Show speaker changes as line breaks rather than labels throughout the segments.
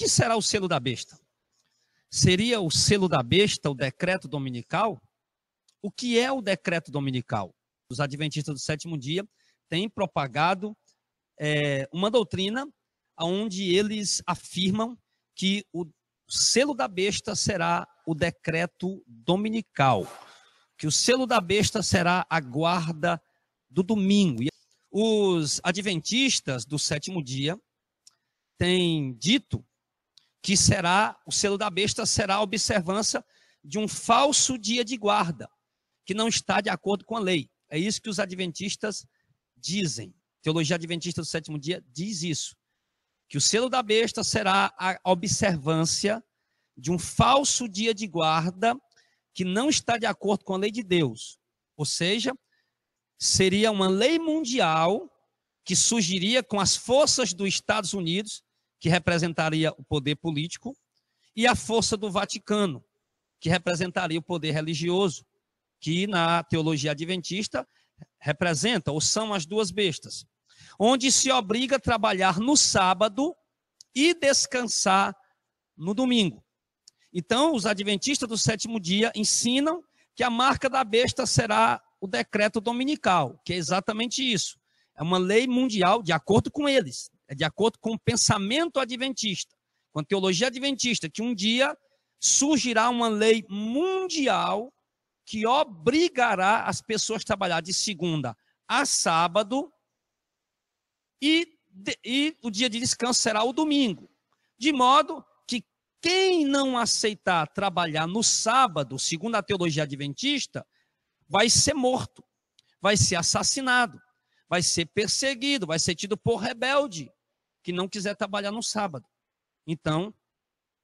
que será o selo da besta? Seria o selo da besta o decreto dominical? O que é o decreto dominical? Os adventistas do sétimo dia têm propagado uma doutrina onde eles afirmam que o selo da besta será o decreto dominical, que o selo da besta será a guarda do domingo. Os adventistas do sétimo dia têm dito que o selo da besta será a observância de um falso dia de guarda, que não está de acordo com a lei. É isso que os adventistas dizem. A teologia adventista do sétimo dia diz isso, que o selo da besta será a observância de um falso dia de guarda que não está de acordo com a lei de Deus. Ou seja, seria uma lei mundial que surgiria com as forças dos Estados Unidos, que representaria o poder político, e a força do Vaticano, que representaria o poder religioso, que na teologia adventista representa, ou são as duas bestas, onde se obriga a trabalhar no sábado e descansar no domingo. Então, os adventistas do sétimo dia ensinam que a marca da besta será o decreto dominical, que é exatamente isso. É uma lei mundial, de acordo com eles, é de acordo com o pensamento adventista, com a teologia adventista, que um dia surgirá uma lei mundial que obrigará as pessoas a trabalhar de segunda a sábado e o dia de descanso será o domingo. De modo que quem não aceitar trabalhar no sábado, segundo a teologia adventista, vai ser morto, vai ser assassinado, vai ser perseguido, vai ser tido por rebelde, que não quiser trabalhar no sábado. Então,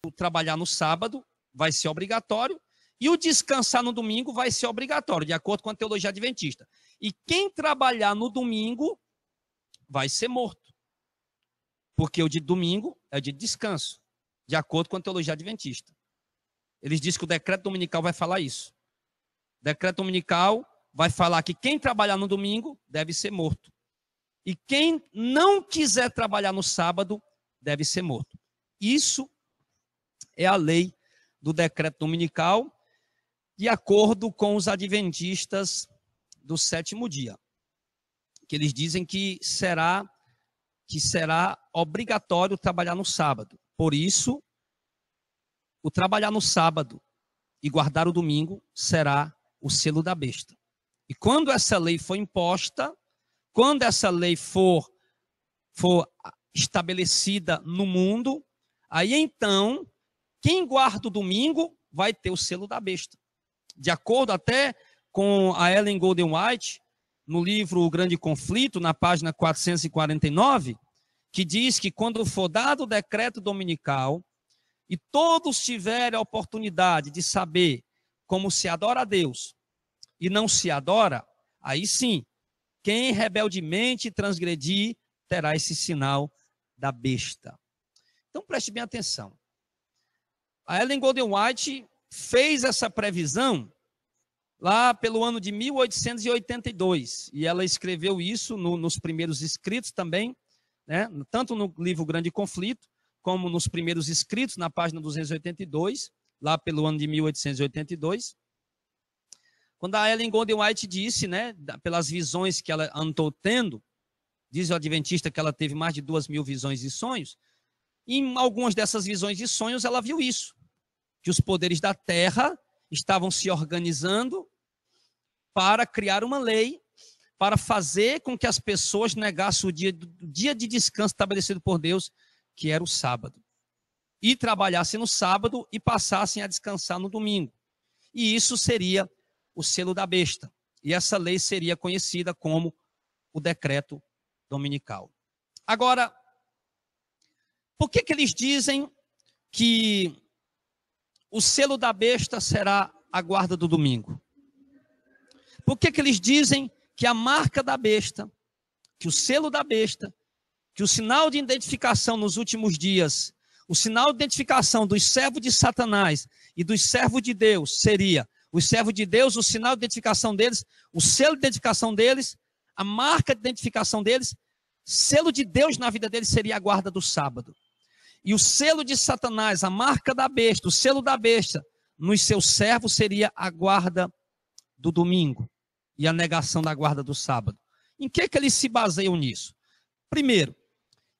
o trabalhar no sábado vai ser obrigatório e o descansar no domingo vai ser obrigatório, de acordo com a teologia adventista. E quem trabalhar no domingo vai ser morto, porque o dia de domingo é o dia de descanso, de acordo com a teologia adventista. Eles dizem que o decreto dominical vai falar isso. O decreto dominical vai falar que quem trabalhar no domingo deve ser morto. E quem não quiser trabalhar no sábado deve ser morto. Isso é a lei do decreto dominical, de acordo com os adventistas do sétimo dia, que eles dizem que será obrigatório trabalhar no sábado. Por isso, o trabalhar no sábado e guardar o domingo será o selo da besta. E quando essa lei for imposta, quando essa lei for estabelecida no mundo, aí então, quem guarda o domingo vai ter o selo da besta. De acordo até com a Ellen Golden White, no livro O Grande Conflito, na página 449, que diz que quando for dado o decreto dominical e todos tiverem a oportunidade de saber como se adora a Deus e não se adora, aí sim, quem rebeldemente transgredir terá esse sinal da besta. Então preste bem atenção. A Ellen Golden White fez essa previsão lá pelo ano de 1882, e ela escreveu isso nos primeiros escritos também, né? Tanto no livro Grande Conflito, como nos primeiros escritos, na página 282, lá pelo ano de 1882, quando a Ellen Golden White disse, né, pelas visões que ela andou tendo, diz o adventista que ela teve mais de 2.000 visões e sonhos, e em algumas dessas visões e sonhos ela viu isso, que os poderes da terra estavam se organizando para criar uma lei, para fazer com que as pessoas negassem o dia de descanso estabelecido por Deus, que era o sábado, e trabalhassem no sábado e passassem a descansar no domingo. E isso seria o selo da besta. E essa lei seria conhecida como o decreto dominical. Agora, por que eles dizem que o selo da besta será a guarda do domingo? Por que eles dizem que a marca da besta, que o selo da besta, que o sinal de identificação nos últimos dias, o sinal de identificação dos servos de Satanás e dos servos de Deus seria os servos de Deus, o sinal de identificação deles, o selo de identificação deles, a marca de identificação deles, selo de Deus na vida deles seria a guarda do sábado. E o selo de Satanás, a marca da besta, o selo da besta, nos seus servos seria a guarda do domingo e a negação da guarda do sábado. Em que eles se baseiam nisso? Primeiro,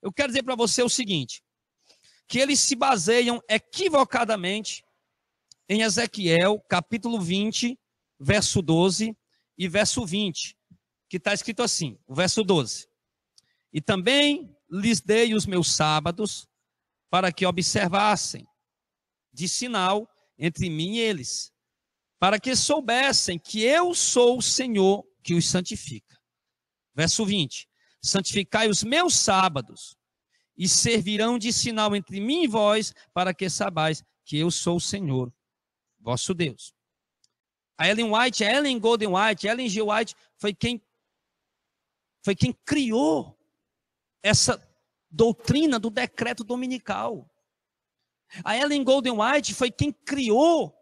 eu quero dizer para você o seguinte, que eles se baseiam equivocadamente em Ezequiel, capítulo 20, verso 12 e verso 20, que está escrito assim, o verso 12. E também lhes dei os meus sábados para que observassem de sinal entre mim e eles, para que soubessem que eu sou o Senhor que os santifica. Verso 20. Santificai os meus sábados e servirão de sinal entre mim e vós, para que saibais que eu sou o Senhor, vosso Deus. A Ellen Golden White, Ellen G. White foi quem criou essa doutrina do decreto dominical. A Ellen Golden White foi quem criou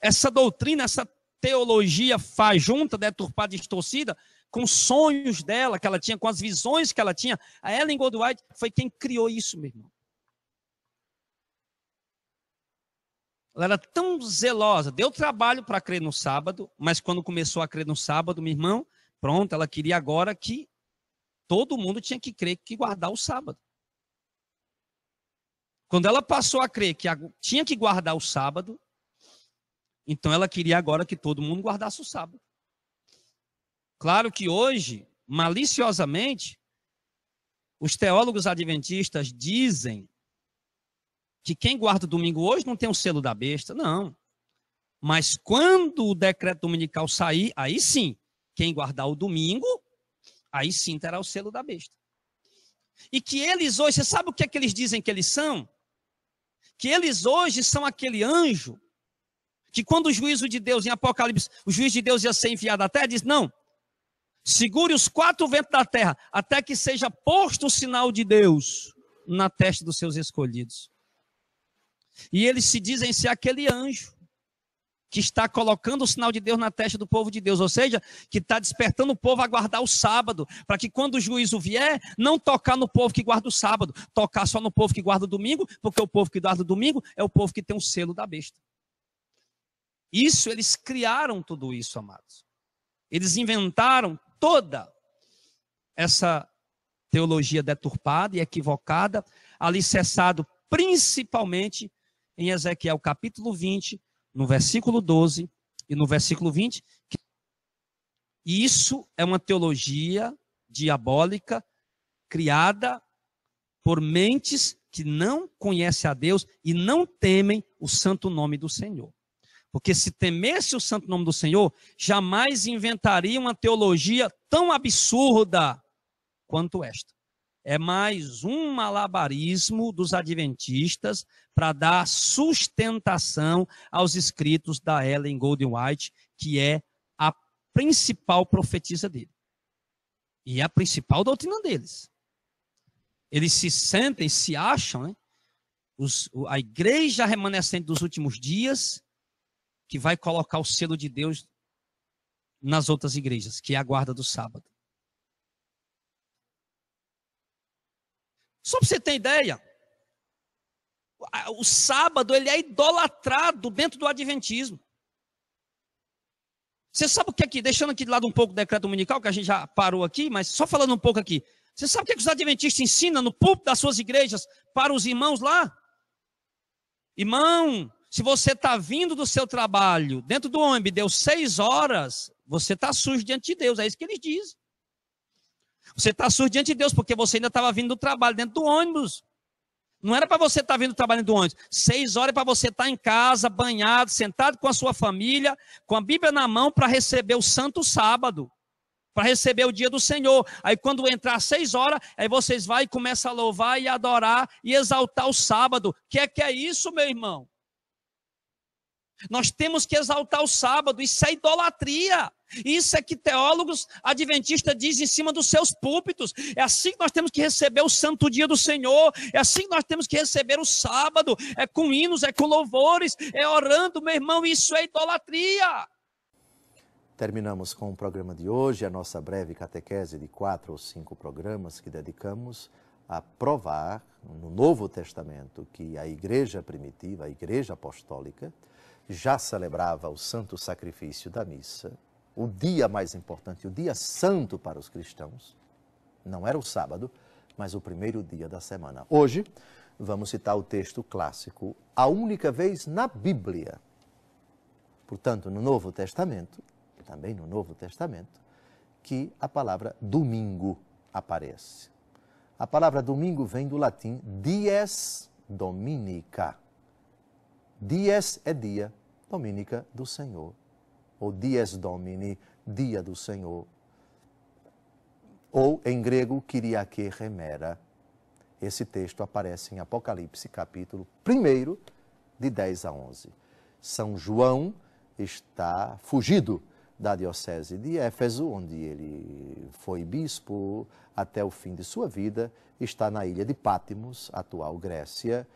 essa doutrina, essa teologia fajunta, deturpada, distorcida, com sonhos dela que ela tinha, com as visões que ela tinha. A Ellen Golden White foi quem criou isso, meu irmão. Ela era tão zelosa, deu trabalho para crer no sábado, mas quando começou a crer no sábado, meu irmão, pronto, ela queria agora que todo mundo tinha que crer que guardar o sábado. Quando ela passou a crer que tinha que guardar o sábado, então ela queria agora que todo mundo guardasse o sábado. Claro que hoje, maliciosamente, os teólogos adventistas dizem que quem guarda o domingo hoje não tem o selo da besta, não. Mas quando o decreto dominical sair, aí sim, quem guardar o domingo, aí sim terá o selo da besta. E que eles hoje, você sabe o que é que eles dizem que eles são? Que eles hoje são aquele anjo, que quando o juízo de Deus, em Apocalipse, o juízo de Deus ia ser enviado à terra, diz, não, segure os 4 ventos da terra, até que seja posto o sinal de Deus na testa dos seus escolhidos. E eles se dizem ser aquele anjo que está colocando o sinal de Deus na testa do povo de Deus, ou seja, que está despertando o povo a guardar o sábado, para que quando o juízo vier, não tocar no povo que guarda o sábado, tocar só no povo que guarda o domingo, porque o povo que guarda o domingo é o povo que tem o selo da besta. Isso, eles criaram tudo isso, amados. Eles inventaram toda essa teologia deturpada e equivocada, alicerçado principalmente em Ezequiel capítulo 20, no versículo 12 e no versículo 20. E isso é uma teologia diabólica criada por mentes que não conhecem a Deus e não temem o santo nome do Senhor. Porque se temesse o santo nome do Senhor, jamais inventaria uma teologia tão absurda quanto esta. É mais um malabarismo dos adventistas para dar sustentação aos escritos da Ellen Golden White, que é a principal profetisa dele. E é a principal doutrina deles. Eles se sentem, se acham, né? A igreja remanescente dos últimos dias, que vai colocar o selo de Deus nas outras igrejas, que é a guarda do sábado. Só para você ter ideia, o sábado ele é idolatrado dentro do adventismo. Você sabe o que é que, deixando aqui de lado um pouco o decreto dominical, que a gente já parou aqui, mas só falando um pouco aqui. Você sabe o que é que os adventistas ensinam no púlpito das suas igrejas para os irmãos lá? Irmão, se você está vindo do seu trabalho, dentro do ônibus, deu 6 horas, você está sujo diante de Deus, é isso que eles dizem. Você está sujo diante de Deus, porque você ainda estava vindo do trabalho dentro do ônibus. Não era para você estar vindo do trabalho dentro do ônibus. 6 horas é para você estar em casa, banhado, sentado com a sua família, com a Bíblia na mão, para receber o santo sábado, para receber o dia do Senhor. Aí quando entrar 6 horas, aí vocês vão e começam a louvar e adorar e exaltar o sábado. Que é isso, meu irmão? Nós temos que exaltar o sábado, isso é idolatria. Isso é que teólogos adventistas dizem em cima dos seus púlpitos. É assim que nós temos que receber o santo dia do Senhor. É assim que nós temos que receber o sábado. É com hinos, é com louvores, é orando, meu irmão, isso é idolatria.
Terminamos com o programa de hoje, a nossa breve catequese de 4 ou 5 programas que dedicamos a provar no Novo Testamento que a igreja primitiva, a igreja apostólica, já celebrava o santo sacrifício da missa, o dia mais importante, o dia santo para os cristãos. Não era o sábado, mas o primeiro dia da semana. Hoje, vamos citar o texto clássico, a única vez na Bíblia, portanto, no Novo Testamento, também no Novo Testamento, que a palavra domingo aparece. A palavra domingo vem do latim dies dominica. Dies é dia, dominica do Senhor. Ou dies domini, dia do Senhor. Ou, em grego, kyriake remera. Esse texto aparece em Apocalipse, capítulo 1, de 10 a 11. São João está fugido da diocese de Éfeso, onde ele foi bispo até o fim de sua vida, está na ilha de Patmos, atual Grécia,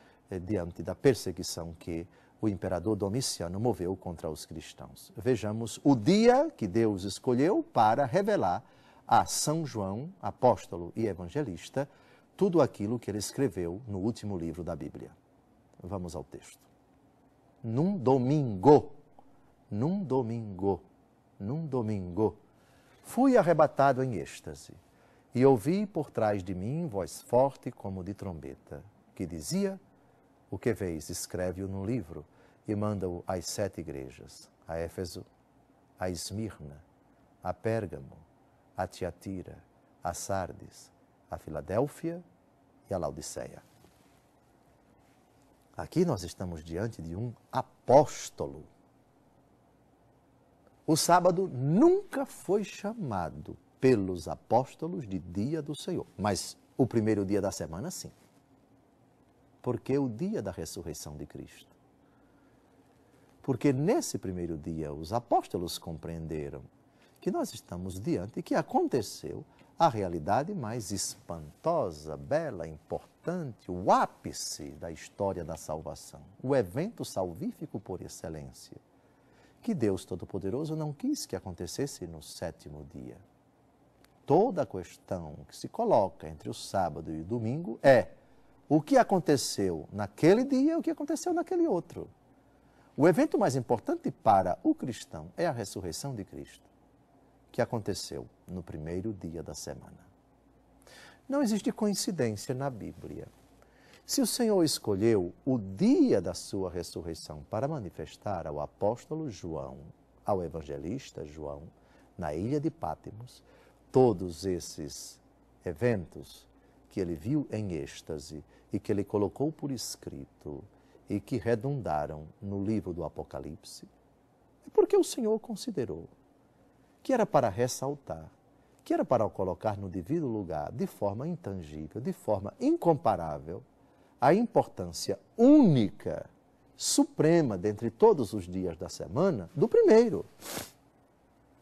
diante da perseguição que o imperador Domiciano moveu contra os cristãos. Vejamos o dia que Deus escolheu para revelar a São João, apóstolo e evangelista, tudo aquilo que ele escreveu no último livro da Bíblia. Vamos ao texto. Num domingo, fui arrebatado em êxtase e ouvi por trás de mim voz forte como de trombeta, que dizia: o que vês, escreve-o no livro e manda-o às 7 igrejas, a Éfeso, a Esmirna, a Pérgamo, a Tiatira, a Sardes, a Filadélfia e a Laodiceia. Aqui nós estamos diante de um apóstolo. O sábado nunca foi chamado pelos apóstolos de dia do Senhor, mas o primeiro dia da semana sim. Porque é o dia da ressurreição de Cristo. Porque nesse primeiro dia os apóstolos compreenderam que nós estamos diante, que aconteceu a realidade mais espantosa, bela, importante, o ápice da história da salvação, o evento salvífico por excelência, que Deus Todo-Poderoso não quis que acontecesse no 7º dia. Toda a questão que se coloca entre o sábado e o domingo é o que aconteceu naquele dia e o que aconteceu naquele outro. O evento mais importante para o cristão é a ressurreição de Cristo, que aconteceu no primeiro dia da semana. Não existe coincidência na Bíblia. Se o Senhor escolheu o dia da sua ressurreição para manifestar ao apóstolo João, ao evangelista João, na ilha de Patmos, todos esses eventos que ele viu em êxtase e que ele colocou por escrito e que redundaram no livro do Apocalipse, é porque o Senhor considerou que era para ressaltar, que era para colocar no devido lugar, de forma intangível, de forma incomparável, a importância única, suprema, dentre todos os dias da semana, do primeiro,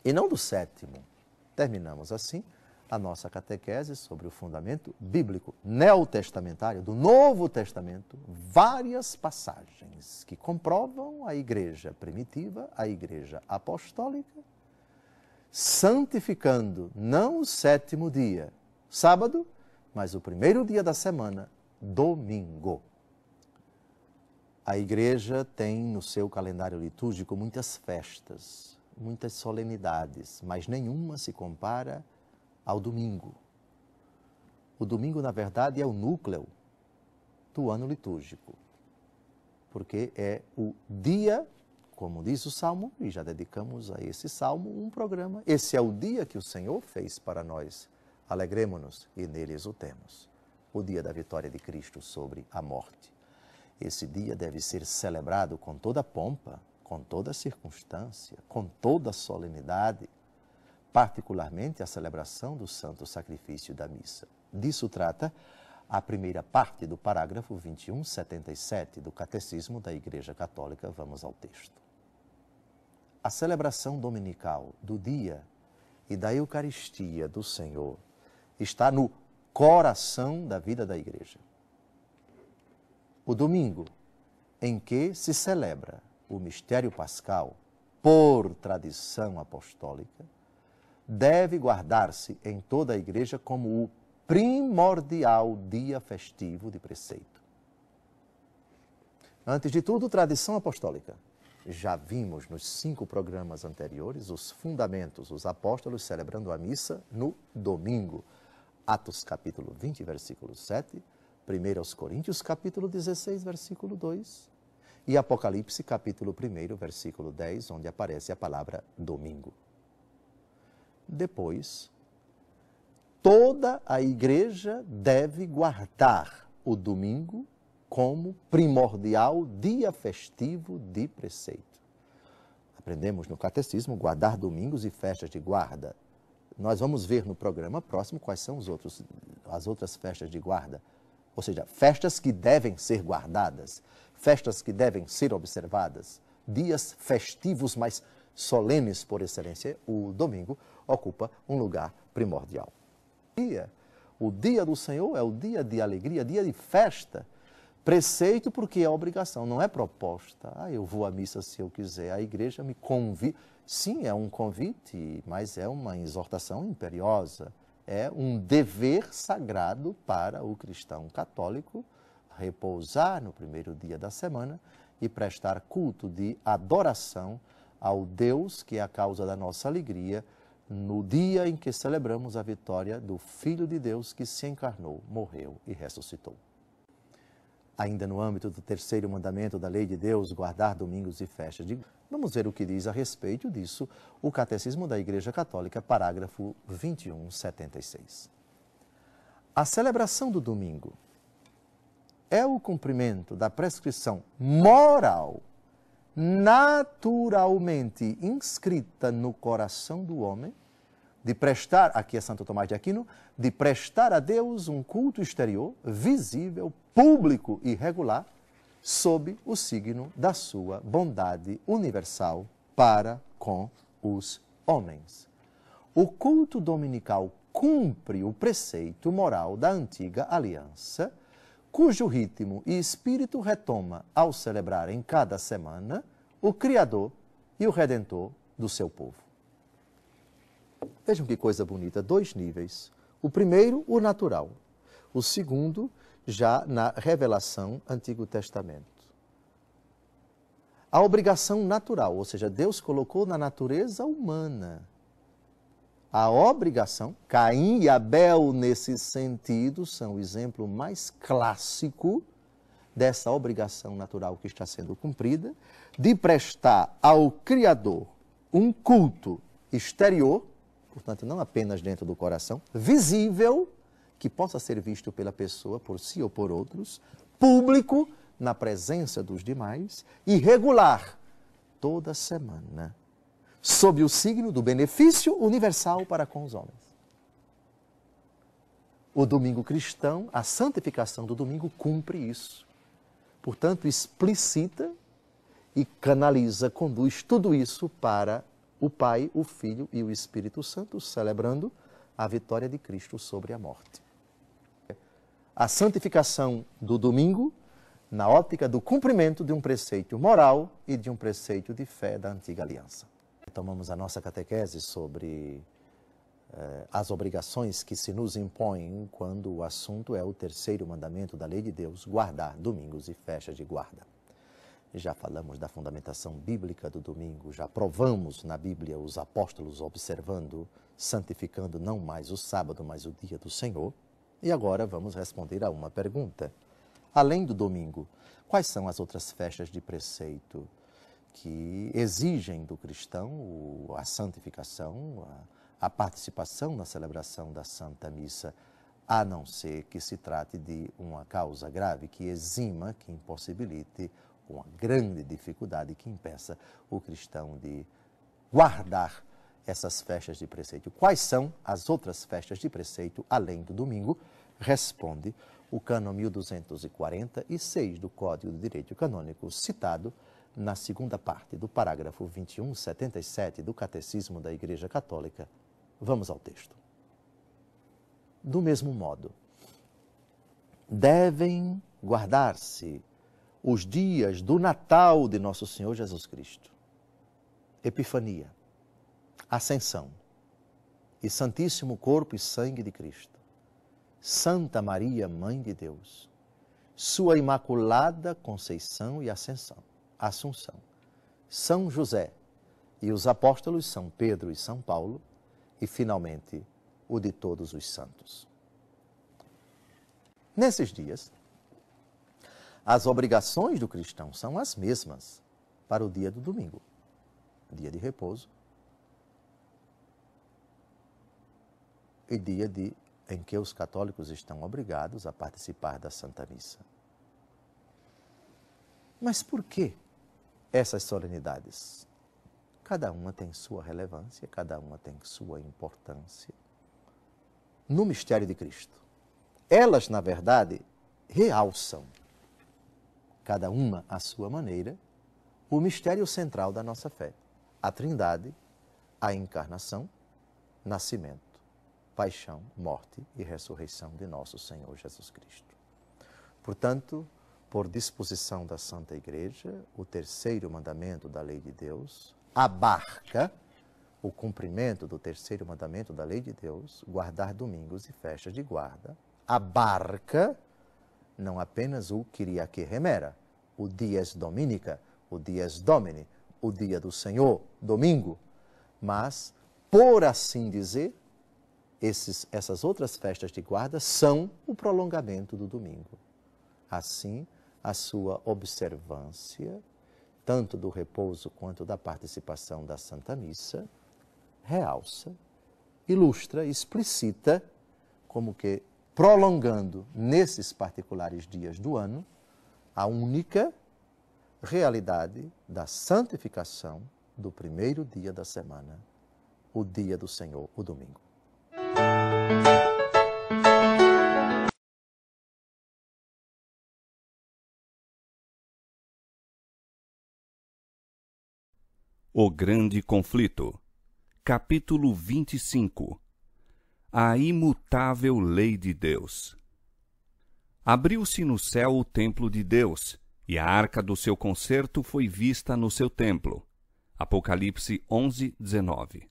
e não do 7º. Terminamos assim a nossa catequese sobre o fundamento bíblico neotestamentário do Novo Testamento, várias passagens que comprovam a igreja primitiva, a igreja apostólica, santificando não o 7º dia, sábado, mas o primeiro dia da semana, domingo. A igreja tem no seu calendário litúrgico muitas festas, muitas solenidades, mas nenhuma se compara ao domingo. O domingo, na verdade, é o núcleo do ano litúrgico, porque é o dia, como diz o Salmo, e já dedicamos a esse Salmo um programa. Esse é o dia que o Senhor fez para nós. Alegremo-nos e nele exultemos. O dia da vitória de Cristo sobre a morte. Esse dia deve ser celebrado com toda pompa, com toda circunstância, com toda solenidade, particularmente a celebração do santo sacrifício da missa. Disso trata a primeira parte do parágrafo 2177 do Catecismo da Igreja Católica. Vamos ao texto. A celebração dominical do dia e da Eucaristia do Senhor está no coração da vida da Igreja. O domingo, em que se celebra o mistério pascal, por tradição apostólica, deve guardar-se em toda a Igreja como o primordial dia festivo de preceito. Antes de tudo, tradição apostólica. Já vimos nos 5 programas anteriores os fundamentos, os apóstolos celebrando a missa no domingo. Atos capítulo 20, versículo 7, 1 Coríntios capítulo 16, versículo 2 e Apocalipse capítulo 1, versículo 10, onde aparece a palavra domingo. Depois, toda a igreja deve guardar o domingo como primordial dia festivo de preceito. Aprendemos no catecismo guardar domingos e festas de guarda. Nós vamos ver no programa próximo quais são as outras festas de guarda. Ou seja, festas que devem ser guardadas, festas que devem ser observadas, dias festivos mais solenes por excelência. O domingo ocupa um lugar primordial. O dia do Senhor é o dia de alegria, dia de festa. Preceito porque é obrigação, não é proposta. Eu vou à missa se eu quiser, a igreja me convida. Sim, é um convite, mas é uma exortação imperiosa. É um dever sagrado para o cristão católico repousar no primeiro dia da semana e prestar culto de adoração ao Deus que é a causa da nossa alegria no dia em que celebramos a vitória do Filho de Deus que se encarnou, morreu e ressuscitou. Ainda no âmbito do terceiro mandamento da lei de Deus, guardar domingos e festas. Vamos ver o que diz a respeito disso o Catecismo da Igreja Católica, parágrafo 2176. A celebração do domingo é o cumprimento da prescrição moral naturalmente inscrita no coração do homem de prestar, aqui é Santo Tomás de Aquino, de prestar a Deus um culto exterior, visível, público e regular, sob o signo da sua bondade universal para com os homens. O culto dominical cumpre o preceito moral da antiga aliança, cujo ritmo e espírito retoma ao celebrar em cada semana o Criador e o Redentor do seu povo. Vejam que coisa bonita, 2 níveis. O primeiro, o natural. O segundo, já na revelação Antigo Testamento. A obrigação natural, ou seja, Deus colocou na natureza humana a obrigação. Caim e Abel, nesse sentido, são o exemplo mais clássico dessa obrigação natural que está sendo cumprida, de prestar ao Criador um culto exterior, portanto, não apenas dentro do coração, visível, que possa ser visto pela pessoa, por si ou por outros, público, na presença dos demais, e regular, toda semana, sob o signo do benefício universal para com os homens. O domingo cristão, a santificação do domingo cumpre isso. Portanto, explicita e canaliza, conduz tudo isso para o Pai, o Filho e o Espírito Santo, celebrando a vitória de Cristo sobre a morte. A santificação do domingo, na ótica do cumprimento de um preceito moral e de um preceito de fé da antiga aliança. Tomamos a nossa catequese sobre as obrigações que se nos impõem quando o assunto é o terceiro mandamento da lei de Deus, guardar domingos e festas de guarda. Já falamos da fundamentação bíblica do domingo, já provamos na Bíblia os apóstolos observando, santificando não mais o sábado, mas o dia do Senhor. E agora vamos responder a uma pergunta. Além do domingo, quais são as outras festas de preceito que exigem do cristão a santificação, a participação na celebração da Santa Missa, a não ser que se trate de uma causa grave que exima, que impossibilite uma grande dificuldade que impeça o cristão de guardar essas festas de preceito. Quais são as outras festas de preceito, além do domingo? Responde o cânon 1246 do Código de Direito Canônico, citado na segunda parte do parágrafo 2177 do Catecismo da Igreja Católica. Vamos ao texto. Do mesmo modo, devem guardar-se os dias do Natal de Nosso Senhor Jesus Cristo, Epifania, Ascensão e Santíssimo Corpo e Sangue de Cristo, Santa Maria, Mãe de Deus, Sua Imaculada Conceição e Assunção, São José e os apóstolos São Pedro e São Paulo, e finalmente o de todos os santos. Nesses dias, as obrigações do cristão são as mesmas para o dia do domingo, dia de repouso e dia em que os católicos estão obrigados a participar da Santa Missa. Mas por que essas solenidades? Cada uma tem sua relevância, cada uma tem sua importância no mistério de Cristo. Elas, na verdade, realçam, cada uma à sua maneira, o mistério central da nossa fé: a Trindade, a encarnação, nascimento, paixão, morte e ressurreição de nosso Senhor Jesus Cristo. Portanto, por disposição da Santa Igreja, o terceiro mandamento da lei de Deus abarca o cumprimento do terceiro mandamento da lei de Deus, guardar domingos e festas de guarda, abarca não apenas o Kyriake Remera, o Dies Dominica, o Dies Domini, o dia do Senhor, domingo, mas, por assim dizer, essas outras festas de guarda são o prolongamento do domingo. Assim, a sua observância, tanto do repouso quanto da participação da Santa Missa, realça, ilustra, explicita, como que prolongando nesses particulares dias do ano, a única realidade da santificação do primeiro dia da semana, o dia do Senhor, o domingo.
O Grande Conflito, capítulo 25. A imutável lei de Deus. Abriu-se no céu o templo de Deus, e a arca do seu concerto foi vista no seu templo. Apocalipse 11:19.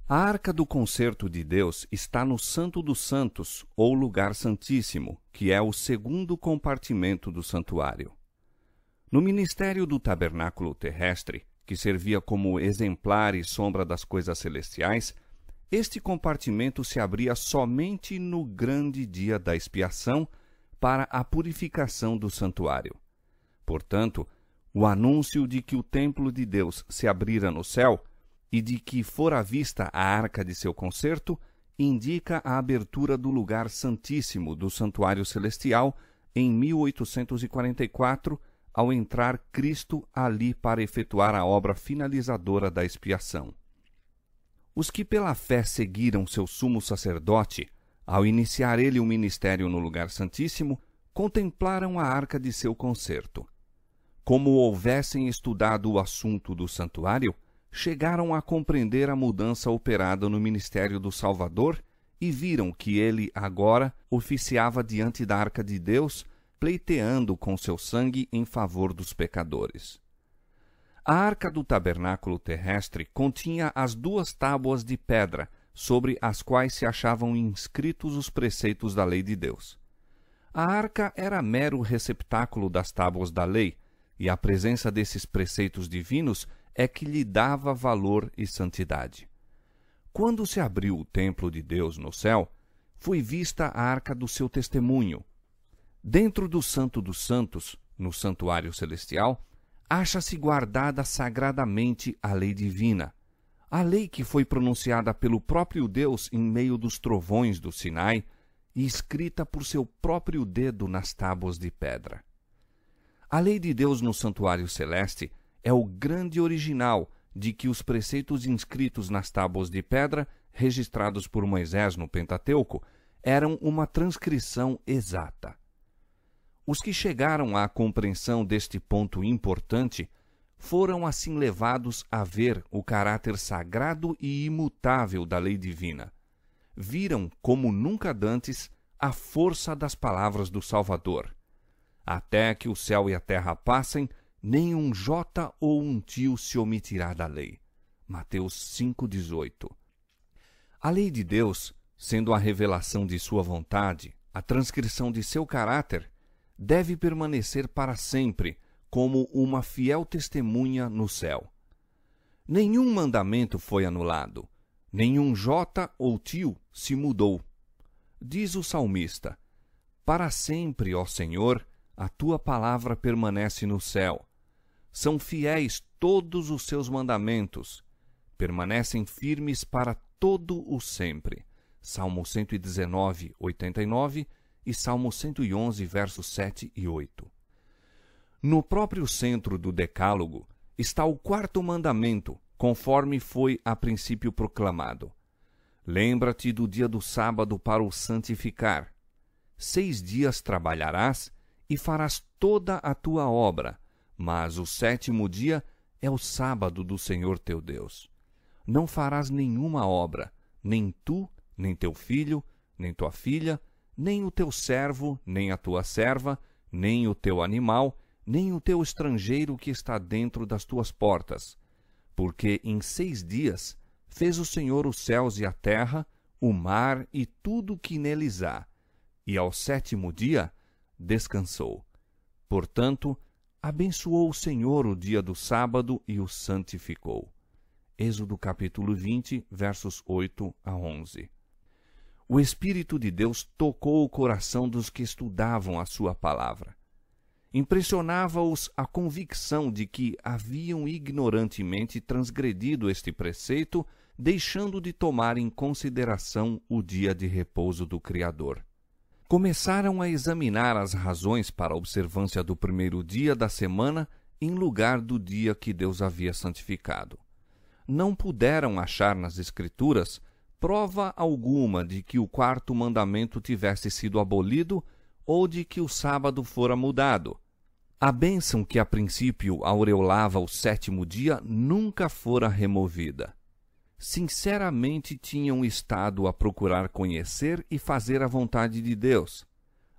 A arca do concerto de Deus está no Santo dos Santos, ou lugar santíssimo, que é o segundo compartimento do santuário. No ministério do tabernáculo terrestre, que servia como exemplar e sombra das coisas celestiais, este compartimento se abria somente no grande dia da expiação para a purificação do santuário. Portanto, o anúncio de que o templo de Deus se abrira no céu e de que fora vista a arca de seu concerto indica a abertura do lugar santíssimo do santuário celestial em 1844, ao entrar Cristo ali para efetuar a obra finalizadora da expiação. Os que pela fé seguiram seu sumo sacerdote, ao iniciar ele o ministério no lugar santíssimo, contemplaram a arca de seu concerto. Como houvessem estudado o assunto do santuário, chegaram a compreender a mudança operada no ministério do Salvador e viram que ele agora oficiava diante da arca de Deus, pleiteando com seu sangue em favor dos pecadores. A arca do tabernáculo terrestre continha as 2 tábuas de pedra, sobre as quais se achavam inscritos os preceitos da lei de Deus. A arca era mero receptáculo das tábuas da lei, e a presença desses preceitos divinos é que lhe dava valor e santidade. Quando se abriu o templo de Deus no céu, foi vista a arca do seu testemunho. Dentro do Santo dos Santos, no santuário celestial, acha-se guardada sagradamente a lei divina, a lei que foi pronunciada pelo próprio Deus em meio dos trovões do Sinai e escrita por seu próprio dedo nas tábuas de pedra. A lei de Deus no santuário celeste é o grande original de que os preceitos inscritos nas tábuas de pedra, registrados por Moisés no Pentateuco, eram uma transcrição exata. Os que chegaram à compreensão deste ponto importante foram assim levados a ver o caráter sagrado e imutável da lei divina. Viram, como nunca dantes, a força das palavras do Salvador. Até que o céu e a terra passem, nem um jota ou um tio se omitirá da lei. Mateus 5,18. A lei de Deus sendo a revelação de sua vontade, a transcrição de seu caráter, deve permanecer para sempre como uma fiel testemunha no céu. Nenhum mandamento foi anulado, nenhum jota ou tio se mudou. Diz o salmista: para sempre, ó Senhor, a tua palavra permanece no céu. São fiéis todos os seus mandamentos, permanecem firmes para todo o sempre. Salmo 119, 89 e Salmo 111, versos 7 e 8. No próprio centro do Decálogo está o quarto mandamento, conforme foi a princípio proclamado. Lembra-te do dia do sábado para o santificar. 6 dias trabalharás e farás toda a tua obra, mas o 7º dia é o sábado do Senhor teu Deus. Não farás nenhuma obra, nem tu, nem teu filho, nem tua filha, nem o teu servo, nem a tua serva, nem o teu animal, nem o teu estrangeiro que está dentro das tuas portas. Porque em 6 dias fez o Senhor os céus e a terra, o mar e tudo o que neles há, e ao 7º dia descansou. Portanto, abençoou o Senhor o dia do sábado e o santificou. Êxodo capítulo 20, versos 8 a 11. O Espírito de Deus tocou o coração dos que estudavam a sua palavra. Impressionava-os a convicção de que haviam ignorantemente transgredido este preceito, deixando de tomar em consideração o dia de repouso do Criador. Começaram a examinar as razões para a observância do primeiro dia da semana em lugar do dia que Deus havia santificado. Não puderam achar nas Escrituras prova alguma de que o quarto mandamento tivesse sido abolido ou de que o sábado fora mudado. A bênção que a princípio aureolava o 7º dia nunca fora removida. Sinceramente tinham estado a procurar conhecer e fazer a vontade de Deus.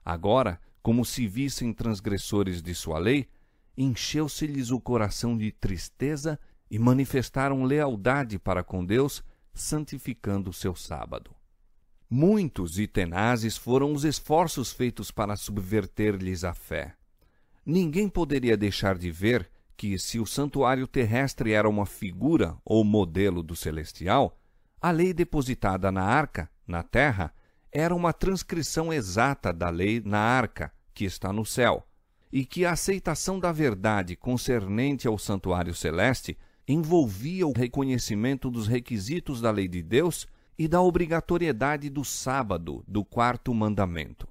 Agora, como se vissem transgressores de sua lei, encheu-se-lhes o coração de tristeza e manifestaram lealdade para com Deus, santificando o seu sábado. Muitos e tenazes foram os esforços feitos para subverter-lhes a fé. Ninguém poderia deixar de ver que, se o santuário terrestre era uma figura ou modelo do celestial, a lei depositada na arca, na terra, era uma transcrição exata da lei na arca, que está no céu, e que a aceitação da verdade concernente ao santuário celeste envolvia o reconhecimento dos requisitos da lei de Deus e da obrigatoriedade do sábado, do quarto mandamento.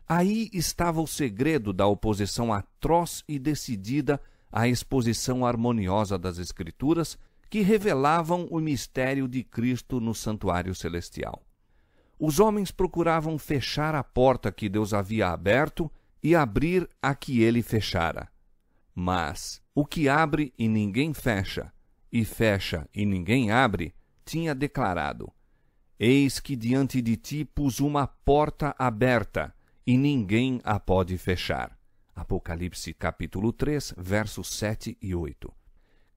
Aí estava o segredo da oposição atroz e decidida à exposição harmoniosa das Escrituras, que revelavam o mistério de Cristo no santuário celestial. Os homens procuravam fechar a porta que Deus havia aberto e abrir a que ele fechara. Mas o que abre e ninguém fecha, e fecha e ninguém abre, tinha declarado: Eis que diante de ti pus uma porta aberta, e ninguém a pode fechar. Apocalipse capítulo 3, versos 7 e 8.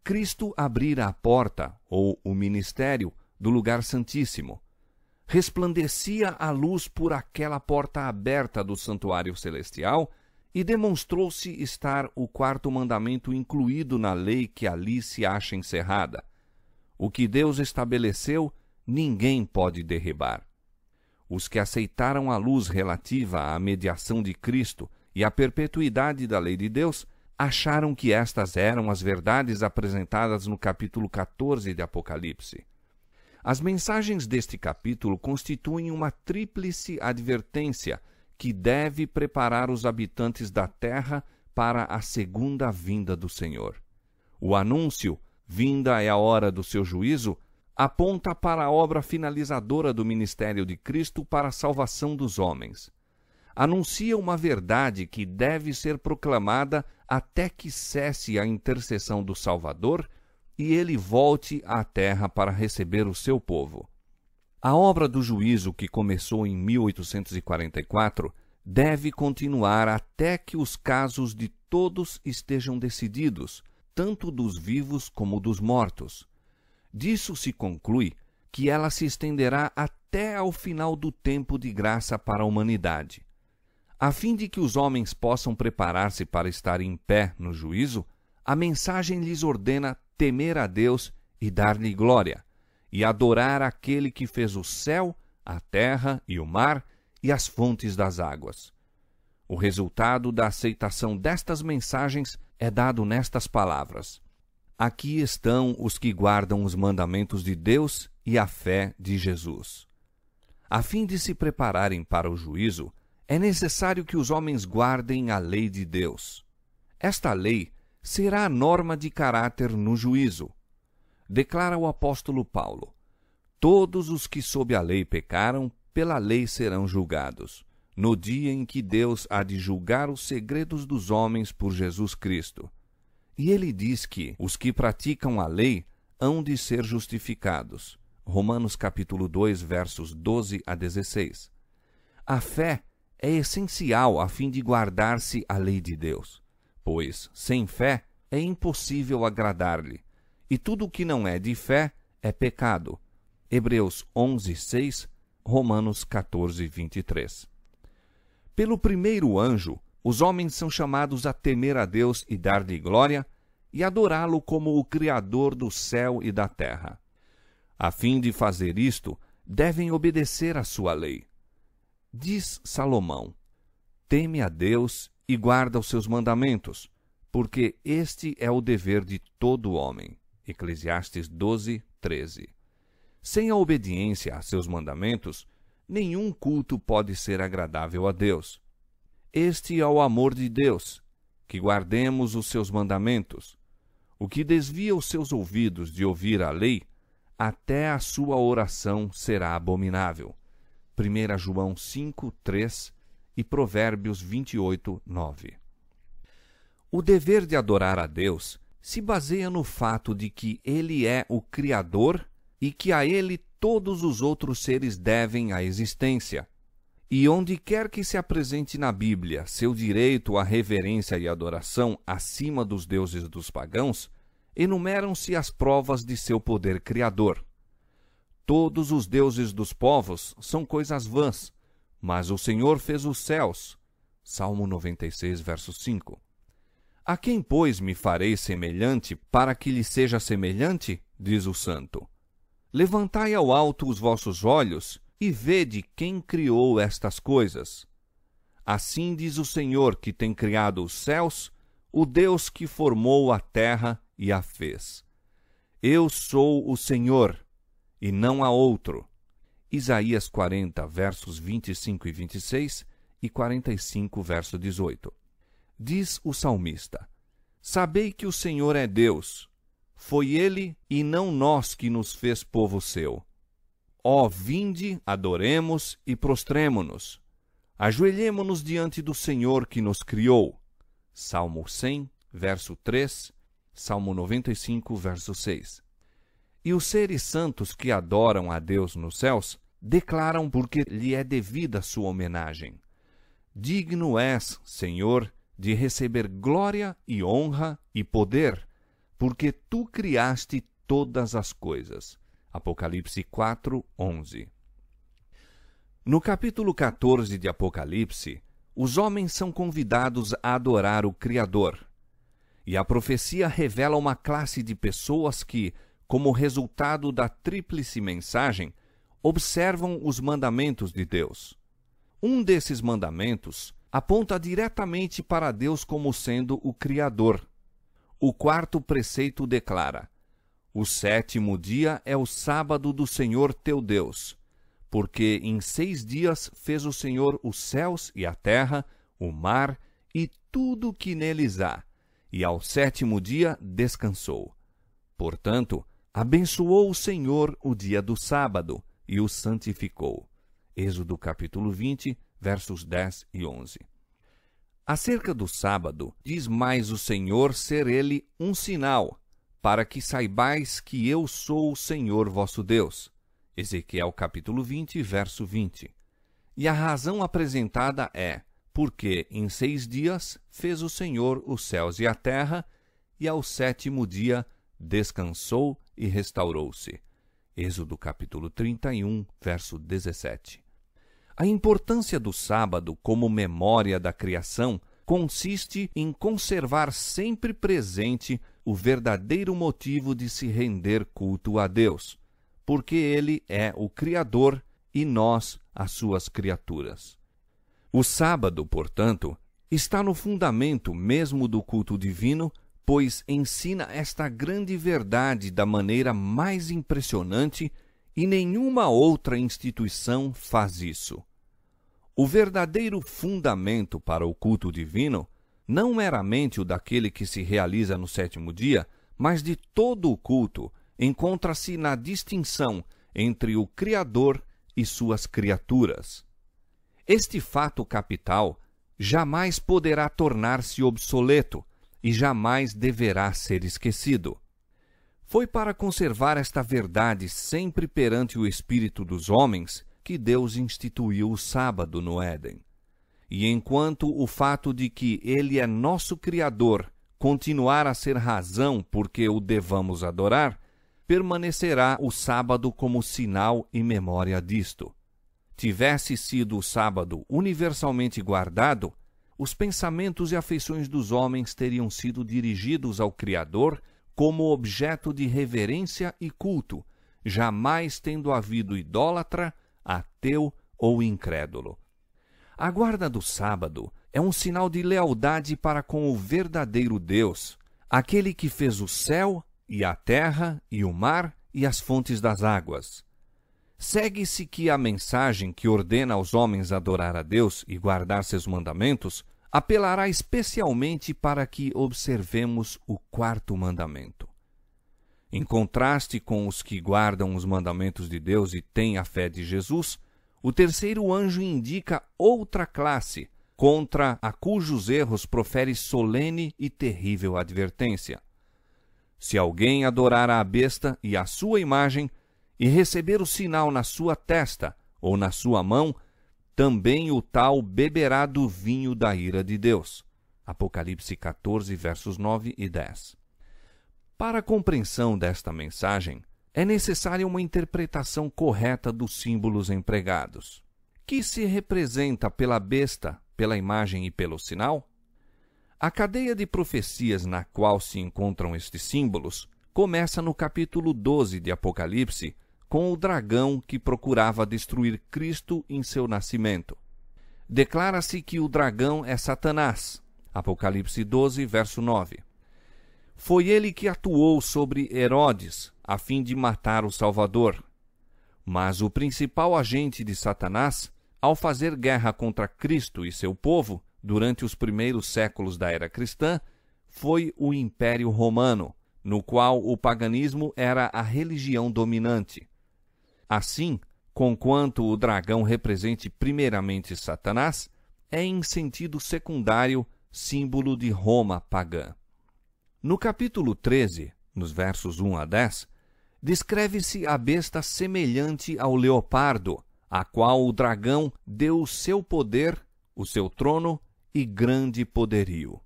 Cristo abrira a porta, ou o ministério, do lugar santíssimo. Resplandecia a luz por aquela porta aberta do santuário celestial, e demonstrou-se estar o quarto mandamento incluído na lei que ali se acha encerrada. O que Deus estabeleceu, ninguém pode derribar. Os que aceitaram a luz relativa à mediação de Cristo e à perpetuidade da lei de Deus, acharam que estas eram as verdades apresentadas no capítulo 14 de Apocalipse. As mensagens deste capítulo constituem uma tríplice advertência que deve preparar os habitantes da terra para a segunda vinda do Senhor. O anúncio, vinda é a hora do seu juízo, aponta para a obra finalizadora do ministério de Cristo para a salvação dos homens. Anuncia uma verdade que deve ser proclamada até que cesse a intercessão do Salvador e ele volte à terra para receber o seu povo. A obra do juízo, que começou em 1844, deve continuar até que os casos de todos estejam decididos, tanto dos vivos como dos mortos. Disso se conclui que ela se estenderá até ao final do tempo de graça para a humanidade. A fim de que os homens possam preparar-se para estar em pé no juízo, a mensagem lhes ordena temer a Deus e dar-lhe glória, e adorar aquele que fez o céu, a terra e o mar e as fontes das águas. O resultado da aceitação destas mensagens é dado nestas palavras: aqui estão os que guardam os mandamentos de Deus e a fé de Jesus. A fim de se prepararem para o juízo, é necessário que os homens guardem a lei de Deus. Esta lei será a norma de caráter no juízo. Declara o apóstolo Paulo: todos os que sob a lei pecaram, pela lei serão julgados, no dia em que Deus há de julgar os segredos dos homens por Jesus Cristo. E ele diz que os que praticam a lei hão de ser justificados. Romanos capítulo 2, versos 12 a 16. A fé é essencial a fim de guardar-se a lei de Deus, pois, sem fé, é impossível agradar-lhe, e tudo o que não é de fé é pecado. Hebreus 11, 6, Romanos 14, 23. Pelo primeiro anjo, os homens são chamados a temer a Deus e dar-lhe glória, e adorá-lo como o Criador do céu e da terra. A fim de fazer isto, devem obedecer à sua lei. Diz Salomão: teme a Deus e guarda os seus mandamentos, porque este é o dever de todo homem. Eclesiastes 12, 13. Sem a obediência a seus mandamentos, nenhum culto pode ser agradável a Deus. Este é o amor de Deus, que guardemos os seus mandamentos. O que desvia os seus ouvidos de ouvir a lei, até a sua oração será abominável. 1 João 5, 3 e Provérbios 28, 9. O dever de adorar a Deus se baseia no fato de que Ele é o Criador e que a Ele todos os outros seres devem a existência. E onde quer que se apresente na Bíblia seu direito à reverência e adoração acima dos deuses dos pagãos, enumeram-se as provas de seu poder criador. Todos os deuses dos povos são coisas vãs, mas o Senhor fez os céus. Salmo 96, verso 5. A quem, pois, me farei semelhante para que lhe seja semelhante? Diz o santo. Levantai ao alto os vossos olhos e vede quem criou estas coisas. Assim diz o Senhor que tem criado os céus, o Deus que formou a terra e a fez. Eu sou o Senhor, e não há outro. Isaías 40, versos 25 e 26 e 45, verso 18. Diz o salmista: sabei que o Senhor é Deus. Foi Ele e não nós que nos fez povo seu. Ó, vinde, adoremos e prostremo-nos. Ajoelhemo-nos diante do Senhor que nos criou. Salmo 100, verso 3, Salmo 95, verso 6. E os seres santos que adoram a Deus nos céus declaram porque lhe é devida sua homenagem. Digno és, Senhor, de receber glória e honra e poder, porque tu criaste todas as coisas. Apocalipse 4, 11. No capítulo 14 de Apocalipse, os homens são convidados a adorar o Criador. E a profecia revela uma classe de pessoas que, como resultado da tríplice mensagem, observam os mandamentos de Deus. Um desses mandamentos aponta diretamente para Deus como sendo o Criador. O quarto preceito declara: o sétimo dia é o sábado do Senhor teu Deus, porque em 6 dias fez o Senhor os céus e a terra, o mar e tudo o que neles há, e ao 7º dia descansou. Portanto, abençoou o Senhor o dia do sábado e o santificou. Êxodo capítulo 20, versos 10 e 11. Acerca do sábado, diz mais o Senhor ser ele um sinal, para que saibais que eu sou o Senhor vosso Deus. Ezequiel capítulo 20, verso 20. E a razão apresentada é: porque em 6 dias fez o Senhor os céus e a terra, e ao 7º dia descansou e restaurou-se. Êxodo capítulo 31, verso 17. A importância do sábado como memória da criação consiste em conservar sempre presente o verdadeiro motivo de se render culto a Deus, porque Ele é o Criador e nós as suas criaturas. O sábado, portanto, está no fundamento mesmo do culto divino, pois ensina esta grande verdade da maneira mais impressionante e nenhuma outra instituição faz isso. O verdadeiro fundamento para o culto divino, não meramente o daquele que se realiza no sétimo dia, mas de todo o culto, encontra-se na distinção entre o Criador e suas criaturas. Este fato capital jamais poderá tornar-se obsoleto e jamais deverá ser esquecido. Foi para conservar esta verdade sempre perante o espírito dos homens que Deus instituiu o sábado no Éden. E enquanto o fato de que Ele é nosso Criador continuar a ser razão por que o devamos adorar, permanecerá o sábado como sinal e memória disto. Tivesse sido o sábado universalmente guardado, os pensamentos e afeições dos homens teriam sido dirigidos ao Criador como objeto de reverência e culto, jamais tendo havido idólatra, ateu ou incrédulo. A guarda do sábado é um sinal de lealdade para com o verdadeiro Deus, aquele que fez o céu e a terra e o mar e as fontes das águas. Segue-se que a mensagem que ordena aos homens adorar a Deus e guardar seus mandamentos apelará especialmente para que observemos o quarto mandamento. Em contraste com os que guardam os mandamentos de Deus e têm a fé de Jesus, o terceiro anjo indica outra classe, contra a cujos erros profere solene e terrível advertência. Se alguém adorar a besta e a sua imagem, e receber o sinal na sua testa ou na sua mão, também o tal beberá do vinho da ira de Deus. Apocalipse 14, versos 9 e 10. Para a compreensão desta mensagem, é necessária uma interpretação correta dos símbolos empregados. Que se representa pela besta, pela imagem e pelo sinal? A cadeia de profecias na qual se encontram estes símbolos começa no capítulo 12 de Apocalipse, com o dragão que procurava destruir Cristo em seu nascimento. Declara-se que o dragão é Satanás. Apocalipse 12, verso 9. Foi ele que atuou sobre Herodes, a fim de matar o Salvador. Mas o principal agente de Satanás, ao fazer guerra contra Cristo e seu povo, durante os primeiros séculos da era cristã, foi o Império Romano, no qual o paganismo era a religião dominante. Assim, conquanto o dragão represente primeiramente Satanás, é em sentido secundário símbolo de Roma pagã. No capítulo 13, nos versos 1 a 10, descreve-se a besta semelhante ao leopardo, a qual o dragão deu o seu poder, o seu trono e grande poderio.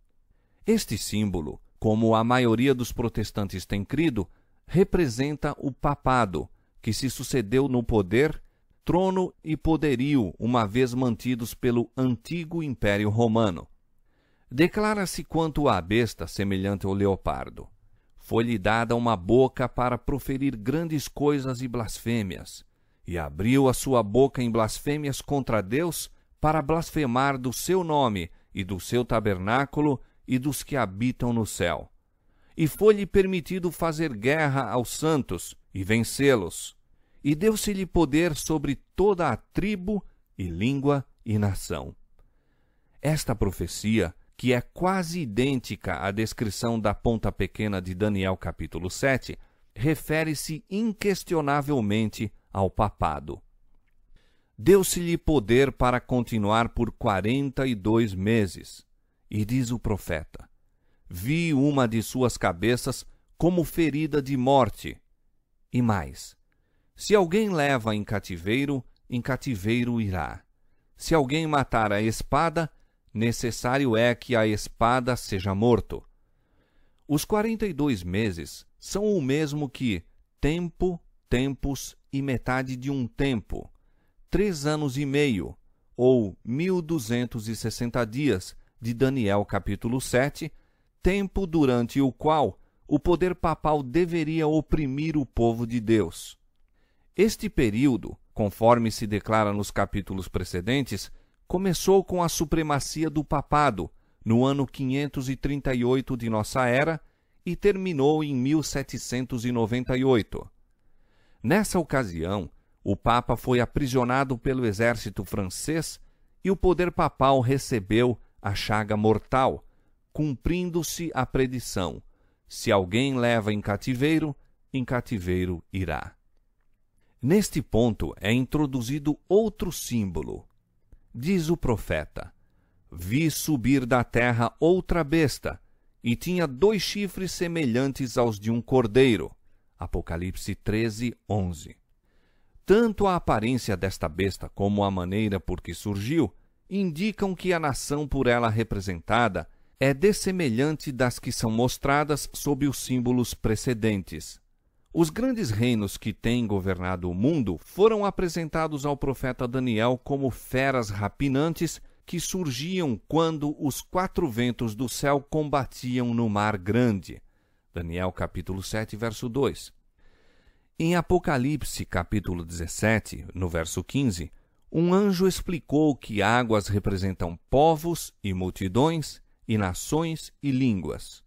Este símbolo, como a maioria dos protestantes tem crido, representa o papado, que se sucedeu no poder, trono e poderio, uma vez mantidos pelo antigo Império Romano. Declara-se quanto à besta semelhante ao leopardo. Foi-lhe dada uma boca para proferir grandes coisas e blasfêmias, e abriu a sua boca em blasfêmias contra Deus para blasfemar do seu nome e do seu tabernáculo e dos que habitam no céu. E foi-lhe permitido fazer guerra aos santos e vencê-los. E deu-se-lhe poder sobre toda a tribo e língua e nação. Esta profecia, que é quase idêntica à descrição da ponta pequena de Daniel capítulo 7, refere-se inquestionavelmente ao papado. Deu-se-lhe poder para continuar por 42 meses. E diz o profeta: vi uma de suas cabeças como ferida de morte. E mais, se alguém leva em cativeiro irá. Se alguém matar a espada, necessário é que a espada seja morto. Os 42 meses são o mesmo que tempo, tempos e metade de um tempo, 3 anos e meio, ou 1260 dias, de Daniel capítulo 7, tempo durante o qual o poder papal deveria oprimir o povo de Deus. Este período, conforme se declara nos capítulos precedentes, começou com a supremacia do papado, no ano 538 de nossa era, e terminou em 1798. Nessa ocasião, o Papa foi aprisionado pelo exército francês e o poder papal recebeu a chaga mortal, cumprindo-se a predição: se alguém leva em cativeiro irá. Neste ponto é introduzido outro símbolo. Diz o profeta: vi subir da terra outra besta, e tinha 2 chifres semelhantes aos de um cordeiro. Apocalipse 13, 11. Tanto a aparência desta besta como a maneira por que surgiu indicam que a nação por ela representada é dessemelhante das que são mostradas sob os símbolos precedentes. Os grandes reinos que têm governado o mundo foram apresentados ao profeta Daniel como feras rapinantes que surgiam quando os 4 ventos do céu combatiam no mar grande. Daniel capítulo 7, verso 2. Em Apocalipse capítulo 17, no verso 15, um anjo explicou que águas representam povos e multidões e nações e línguas.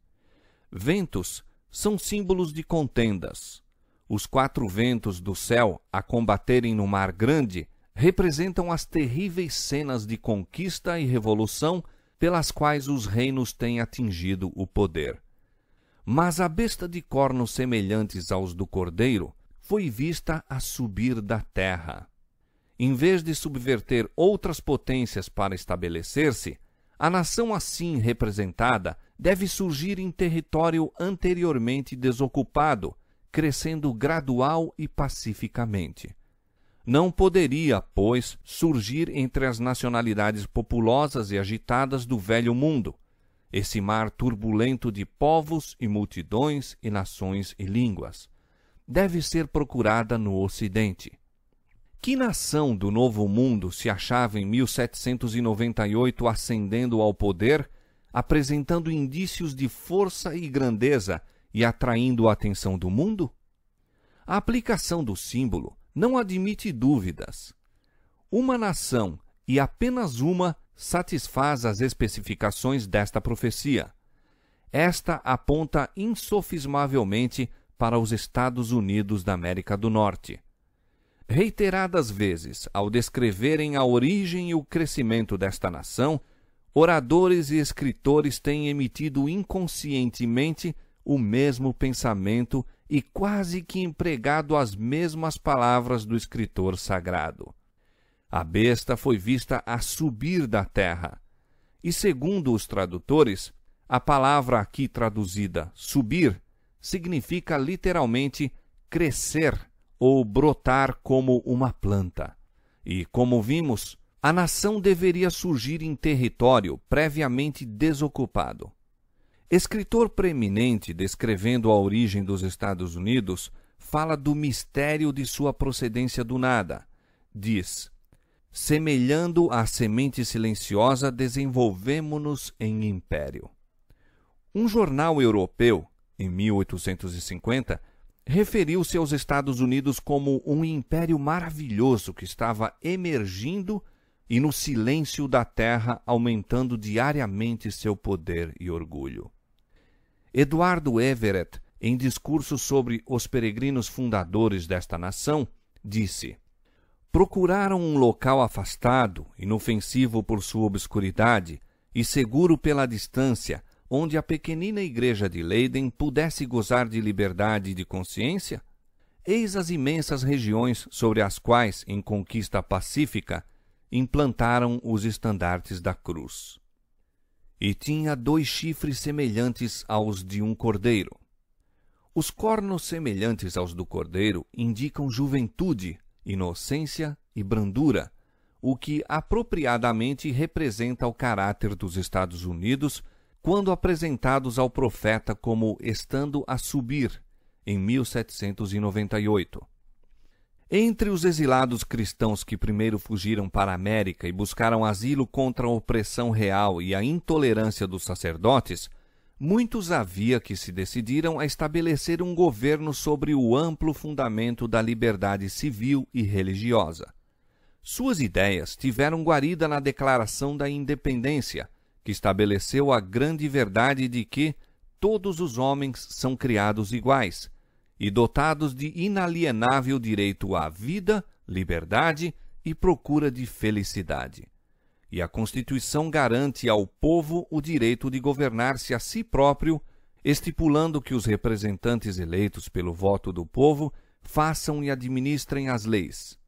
Ventos são símbolos de contendas. Os 4 ventos do céu a combaterem no mar grande representam as terríveis cenas de conquista e revolução pelas quais os reinos têm atingido o poder. Mas a besta de cornos semelhantes aos do cordeiro foi vista a subir da terra. Em vez de subverter outras potências para estabelecer-se, a nação assim representada deve surgir em território anteriormente desocupado, crescendo gradual e pacificamente. Não poderia, pois, surgir entre as nacionalidades populosas e agitadas do velho mundo, esse mar turbulento de povos e multidões e nações e línguas. Deve ser procurada no Ocidente. Que nação do Novo Mundo se achava em 1798 ascendendo ao poder, apresentando indícios de força e grandeza e atraindo a atenção do mundo? A aplicação do símbolo não admite dúvidas. Uma nação, e apenas uma, satisfaz as especificações desta profecia. Esta aponta insofismavelmente para os Estados Unidos da América do Norte. Reiteradas vezes, ao descreverem a origem e o crescimento desta nação, oradores e escritores têm emitido inconscientemente o mesmo pensamento e quase que empregado as mesmas palavras do escritor sagrado. A besta foi vista a subir da terra. E segundo os tradutores, a palavra aqui traduzida subir significa literalmente crescer ou brotar como uma planta. E, como vimos, a nação deveria surgir em território previamente desocupado. Escritor preeminente descrevendo a origem dos Estados Unidos fala do mistério de sua procedência do nada. Diz: semelhando à semente silenciosa, desenvolvemo-nos em império. Um jornal europeu, em 1850, referiu-se aos Estados Unidos como um império maravilhoso que estava emergindo e no silêncio da terra aumentando diariamente seu poder e orgulho. Eduardo Everett, em discurso sobre os peregrinos fundadores desta nação, disse: procuraram um local afastado, inofensivo por sua obscuridade e seguro pela distância, onde a pequenina igreja de Leiden pudesse gozar de liberdade de consciência? Eis as imensas regiões sobre as quais, em conquista pacífica, implantaram os estandartes da cruz. E tinha 2 chifres semelhantes aos de um cordeiro. Os cornos semelhantes aos do cordeiro indicam juventude, inocência e brandura, o que apropriadamente representa o caráter dos Estados Unidos quando apresentados ao profeta como estando a subir, em 1798. Entre os exilados cristãos que primeiro fugiram para a América e buscaram asilo contra a opressão real e a intolerância dos sacerdotes, muitos havia que se decidiram a estabelecer um governo sobre o amplo fundamento da liberdade civil e religiosa. Suas ideias tiveram guarida na Declaração da Independência, que estabeleceu a grande verdade de que todos os homens são criados iguais e dotados de inalienável direito à vida, liberdade e procura de felicidade. E a Constituição garante ao povo o direito de governar-se a si próprio, estipulando que os representantes eleitos pelo voto do povo façam e administrem as leis.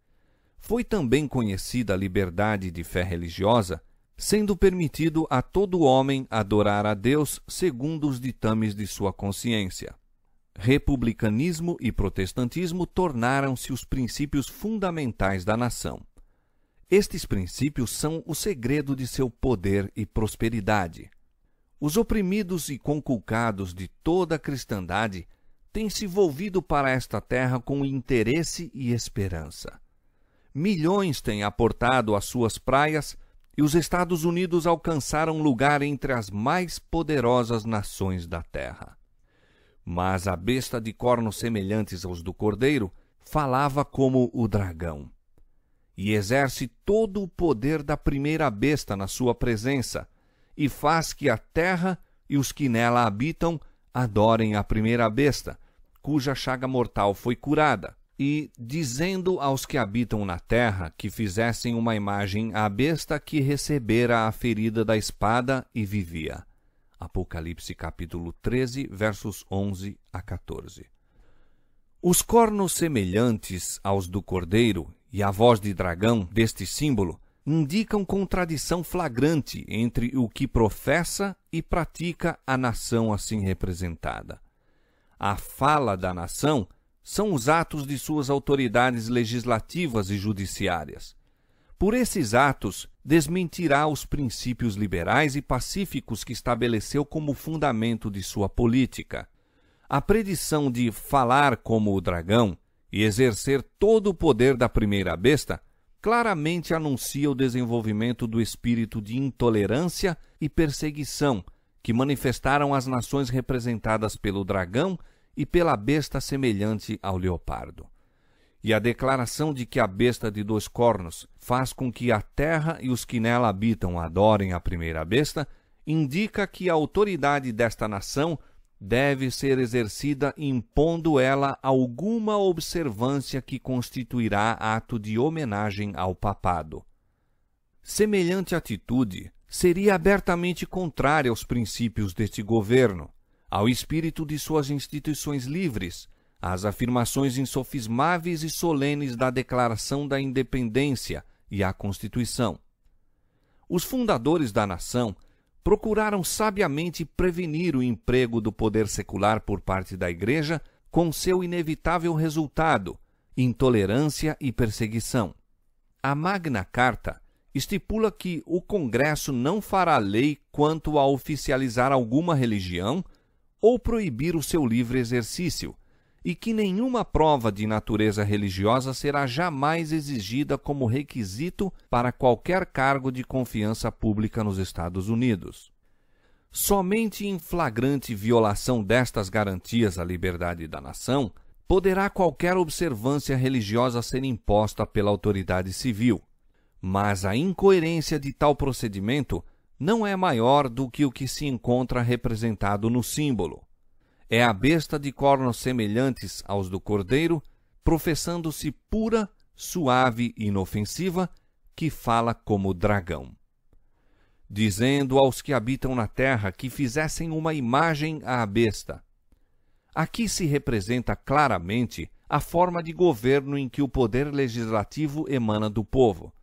Foi também conhecida a liberdade de fé religiosa, sendo permitido a todo homem adorar a Deus segundo os ditames de sua consciência. Republicanismo e protestantismo tornaram-se os princípios fundamentais da nação. Estes princípios são o segredo de seu poder e prosperidade. Os oprimidos e conculcados de toda a cristandade têm se volvido para esta terra com interesse e esperança. Milhões têm aportado às suas praias e os Estados Unidos alcançaram lugar entre as mais poderosas nações da terra. Mas a besta de cornos semelhantes aos do cordeiro falava como o dragão, e exerce todo o poder da primeira besta na sua presença, e faz que a terra e os que nela habitam adorem a primeira besta, cuja chaga mortal foi curada, e dizendo aos que habitam na terra que fizessem uma imagem à besta que recebera a ferida da espada e vivia. Apocalipse capítulo 13, versos 11 a 14. Os cornos semelhantes aos do cordeiro e a voz de dragão deste símbolo indicam contradição flagrante entre o que professa e pratica a nação assim representada. A fala da nação são os atos de suas autoridades legislativas e judiciárias. Por esses atos, desmentirá os princípios liberais e pacíficos que estabeleceu como fundamento de sua política. A predição de falar como o dragão e exercer todo o poder da primeira besta claramente anuncia o desenvolvimento do espírito de intolerância e perseguição que manifestaram as nações representadas pelo dragão e pela besta semelhante ao leopardo. E a declaração de que a besta de 2 cornos faz com que a terra e os que nela habitam adorem a primeira besta, indica que a autoridade desta nação deve ser exercida impondo ela alguma observância que constituirá ato de homenagem ao papado. Semelhante atitude seria abertamente contrária aos princípios deste governo, ao espírito de suas instituições livres, às afirmações insofismáveis e solenes da Declaração da Independência e à Constituição. Os fundadores da nação procuraram sabiamente prevenir o emprego do poder secular por parte da Igreja, com seu inevitável resultado, intolerância e perseguição. A Magna Carta estipula que o Congresso não fará lei quanto a oficializar alguma religião ou proibir o seu livre exercício, e que nenhuma prova de natureza religiosa será jamais exigida como requisito para qualquer cargo de confiança pública nos Estados Unidos. Somente em flagrante violação destas garantias à liberdade da nação poderá qualquer observância religiosa ser imposta pela autoridade civil, mas a incoerência de tal procedimento não é maior do que o que se encontra representado no símbolo. É a besta de cornos semelhantes aos do cordeiro, professando-se pura, suave e inofensiva, que fala como dragão. Dizendo aos que habitam na terra que fizessem uma imagem à besta. Aqui se representa claramente a forma de governo em que o poder legislativo emana do povo.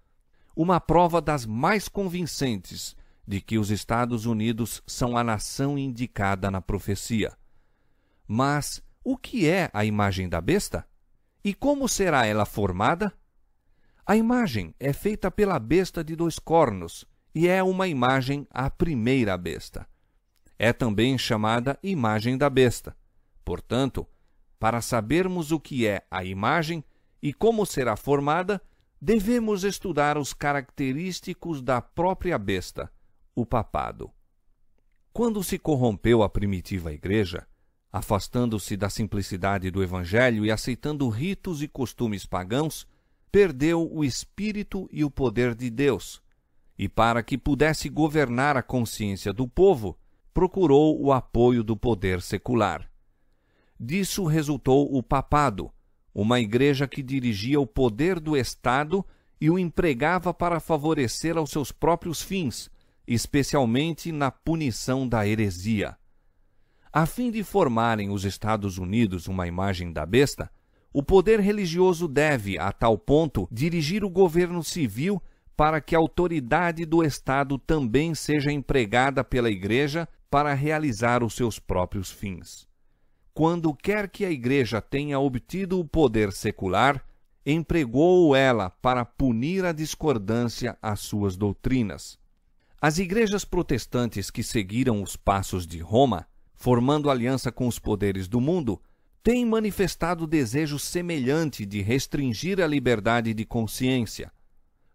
Uma prova das mais convincentes de que os Estados Unidos são a nação indicada na profecia. Mas o que é a imagem da besta? E como será ela formada? A imagem é feita pela besta de 2 cornos e é uma imagem à primeira besta. É também chamada imagem da besta. Portanto, para sabermos o que é a imagem e como será formada, devemos estudar os característicos da própria besta, o papado. Quando se corrompeu a primitiva igreja, afastando-se da simplicidade do evangelho e aceitando ritos e costumes pagãos, perdeu o espírito e o poder de Deus, e para que pudesse governar a consciência do povo, procurou o apoio do poder secular. Disso resultou o papado, uma igreja que dirigia o poder do Estado e o empregava para favorecer aos seus próprios fins, especialmente na punição da heresia. A fim de formarem os Estados Unidos uma imagem da besta, o poder religioso deve, a tal ponto, dirigir o governo civil para que a autoridade do Estado também seja empregada pela Igreja para realizar os seus próprios fins. Quando quer que a Igreja tenha obtido o poder secular, empregou ela para punir a discordância às suas doutrinas. As igrejas protestantes que seguiram os passos de Roma, formando aliança com os poderes do mundo, têm manifestado desejo semelhante de restringir a liberdade de consciência.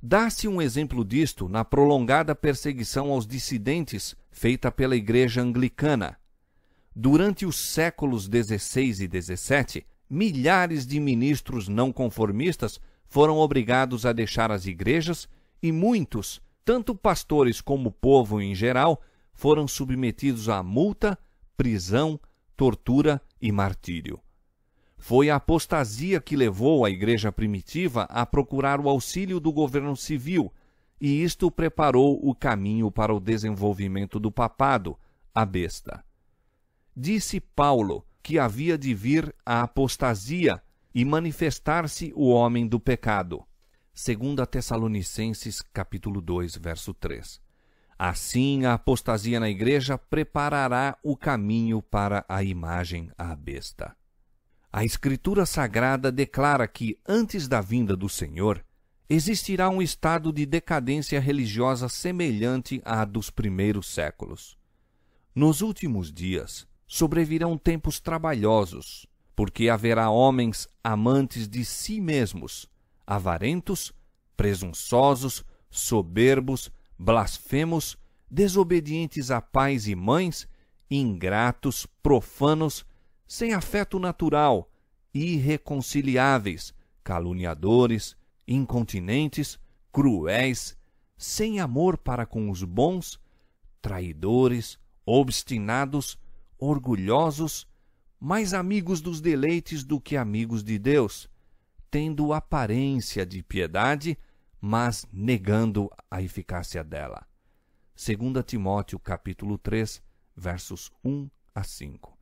Dá-se um exemplo disto na prolongada perseguição aos dissidentes feita pela Igreja Anglicana. Durante os séculos XVI e XVII, milhares de ministros não conformistas foram obrigados a deixar as igrejas e muitos, tanto pastores como povo em geral, foram submetidos a multa, prisão, tortura e martírio. Foi a apostasia que levou a igreja primitiva a procurar o auxílio do governo civil, e isto preparou o caminho para o desenvolvimento do papado, a besta. Disse Paulo que havia de vir a apostasia e manifestar-se o homem do pecado. 2 Tessalonicenses, capítulo 2, verso 3. Assim, a apostasia na igreja preparará o caminho para a imagem à besta. A Escritura Sagrada declara que, antes da vinda do Senhor, existirá um estado de decadência religiosa semelhante à dos primeiros séculos. Nos últimos dias, sobrevirão tempos trabalhosos, porque haverá homens amantes de si mesmos, avarentos, presunçosos, soberbos, blasfemos, desobedientes a pais e mães, ingratos, profanos, sem afeto natural, irreconciliáveis, caluniadores, incontinentes, cruéis, sem amor para com os bons, traidores, obstinados, orgulhosos, mais amigos dos deleites do que amigos de Deus, tendo aparência de piedade, mas negando a eficácia dela. 2 Timóteo, capítulo 3, versos 1 a 5.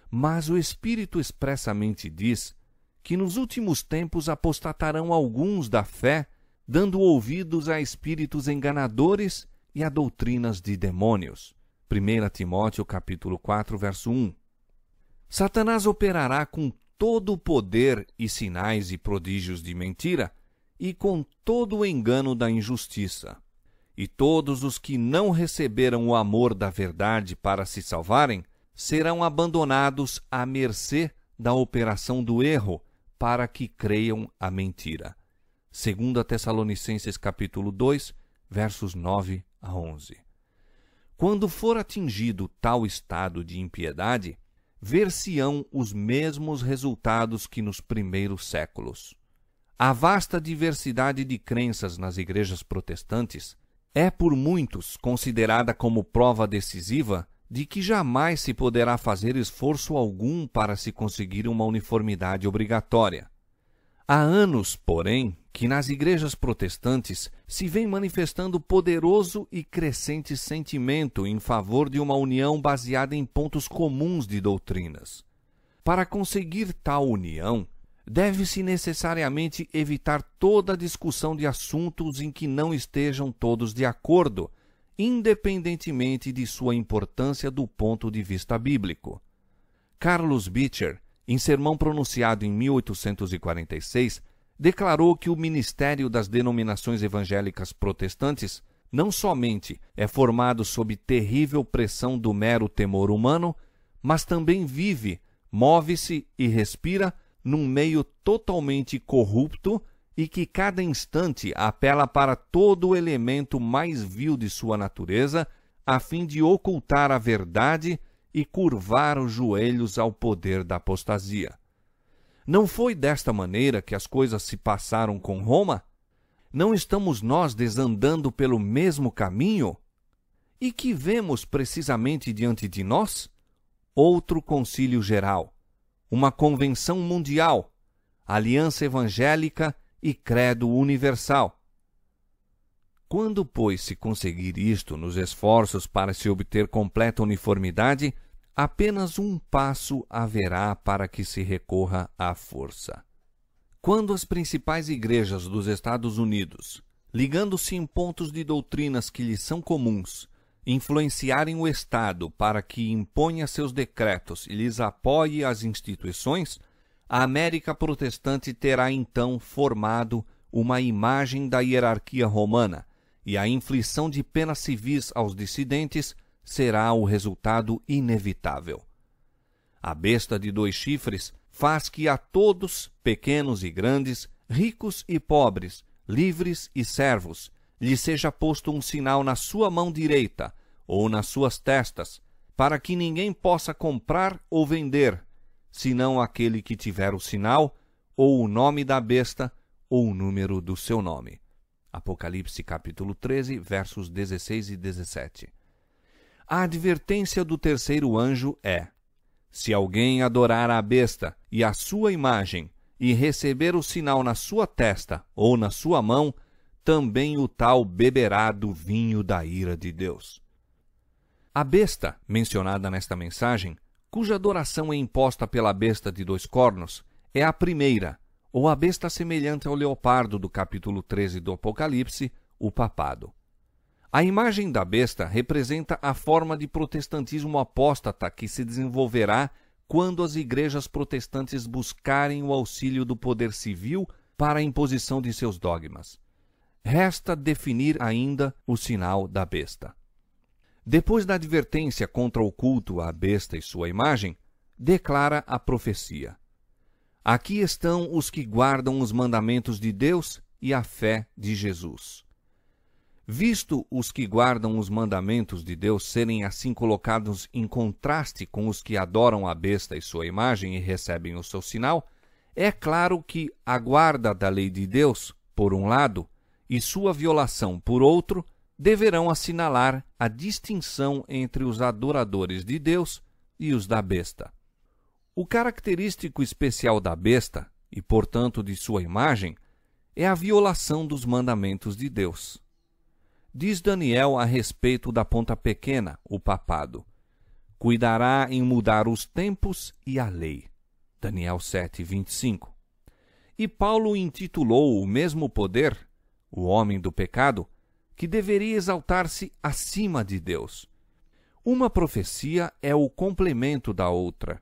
Mas o Espírito expressamente diz que nos últimos tempos apostatarão alguns da fé, dando ouvidos a espíritos enganadores e a doutrinas de demônios. 1 Timóteo, capítulo 4, verso 1. Satanás operará com todo o poder e sinais e prodígios de mentira, e com todo o engano da injustiça. E todos os que não receberam o amor da verdade para se salvarem, serão abandonados à mercê da operação do erro, para que creiam a mentira. 2 Tessalonicenses capítulo 2, versos 9 a 11. Quando for atingido tal estado de impiedade, ver-se-ão os mesmos resultados que nos primeiros séculos. A vasta diversidade de crenças nas igrejas protestantes é por muitos considerada como prova decisiva de que jamais se poderá fazer esforço algum para se conseguir uma uniformidade obrigatória. Há anos, porém, que nas igrejas protestantes se vem manifestando poderoso e crescente sentimento em favor de uma união baseada em pontos comuns de doutrinas. Para conseguir tal união, deve-se necessariamente evitar toda discussão de assuntos em que não estejam todos de acordo, independentemente de sua importância do ponto de vista bíblico. Carlos Beecher, em sermão pronunciado em 1846, declarou que o ministério das denominações evangélicas protestantes não somente é formado sob terrível pressão do mero temor humano, mas também vive, move-se e respira num meio totalmente corrupto e que cada instante apela para todo o elemento mais vil de sua natureza, a fim de ocultar a verdade e curvar os joelhos ao poder da apostasia. Não foi desta maneira que as coisas se passaram com Roma? Não estamos nós desandando pelo mesmo caminho? E que vemos precisamente diante de nós? Outro concílio geral, uma convenção mundial, aliança evangélica e credo universal. Quando, pois, se conseguir isto nos esforços para se obter completa uniformidade, apenas um passo haverá para que se recorra à força. Quando as principais igrejas dos Estados Unidos, ligando-se em pontos de doutrinas que lhes são comuns, influenciarem o Estado para que imponha seus decretos e lhes apoie as instituições, a América protestante terá então formado uma imagem da hierarquia romana, e a inflição de penas civis aos dissidentes será o resultado inevitável. A besta de 2 chifres faz que a todos, pequenos e grandes, ricos e pobres, livres e servos, lhe seja posto um sinal na sua mão direita ou nas suas testas, para que ninguém possa comprar ou vender, senão aquele que tiver o sinal, ou o nome da besta, ou o número do seu nome. Apocalipse capítulo 13, versos 16 e 17. A advertência do terceiro anjo é: se alguém adorar a besta e a sua imagem, e receber o sinal na sua testa ou na sua mão, também o tal beberá do vinho da ira de Deus. A besta, mencionada nesta mensagem, cuja adoração é imposta pela besta de 2 cornos, é a primeira, ou a besta semelhante ao leopardo do capítulo 13 do Apocalipse, o papado. A imagem da besta representa a forma de protestantismo apóstata que se desenvolverá quando as igrejas protestantes buscarem o auxílio do poder civil para a imposição de seus dogmas. Resta definir ainda o sinal da besta. Depois da advertência contra o culto à besta e sua imagem, declara a profecia: aqui estão os que guardam os mandamentos de Deus e a fé de Jesus. Visto os que guardam os mandamentos de Deus serem assim colocados em contraste com os que adoram a besta e sua imagem e recebem o seu sinal, é claro que a guarda da lei de Deus, por um lado, e sua violação, por outro, deverão assinalar a distinção entre os adoradores de Deus e os da besta. O característico especial da besta, e portanto de sua imagem, é a violação dos mandamentos de Deus. Diz Daniel a respeito da ponta pequena, o papado: cuidará em mudar os tempos e a lei. Daniel 7, 25. E Paulo intitulou o mesmo poder, o homem do pecado, que deveria exaltar-se acima de Deus. Uma profecia é o complemento da outra.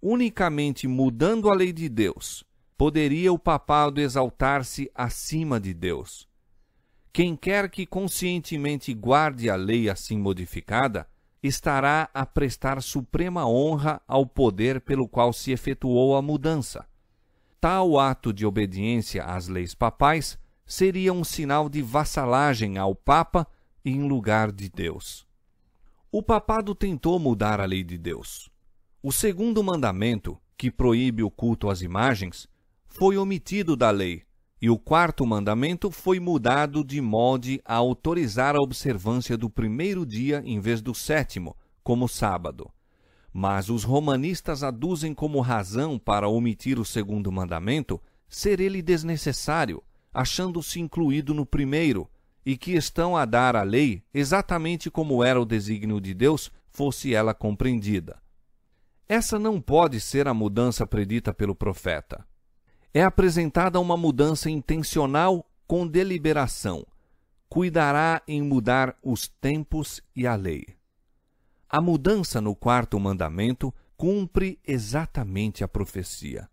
Unicamente mudando a lei de Deus, poderia o papado exaltar-se acima de Deus. Quem quer que conscientemente guarde a lei assim modificada, estará a prestar suprema honra ao poder pelo qual se efetuou a mudança. Tal ato de obediência às leis papais seria um sinal de vassalagem ao Papa em lugar de Deus. O papado tentou mudar a lei de Deus. O segundo mandamento, que proíbe o culto às imagens, foi omitido da lei, e o quarto mandamento foi mudado de modo a autorizar a observância do primeiro dia em vez do 7º, como sábado. Mas os romanistas aduzem como razão para omitir o segundo mandamento ser ele desnecessário, achando-se incluído no primeiro, e que estão a dar à lei exatamente como era o desígnio de Deus, fosse ela compreendida. Essa não pode ser a mudança predita pelo profeta. É apresentada uma mudança intencional com deliberação. Cuidará em mudar os tempos e a lei. A mudança no quarto mandamento cumpre exatamente a profecia.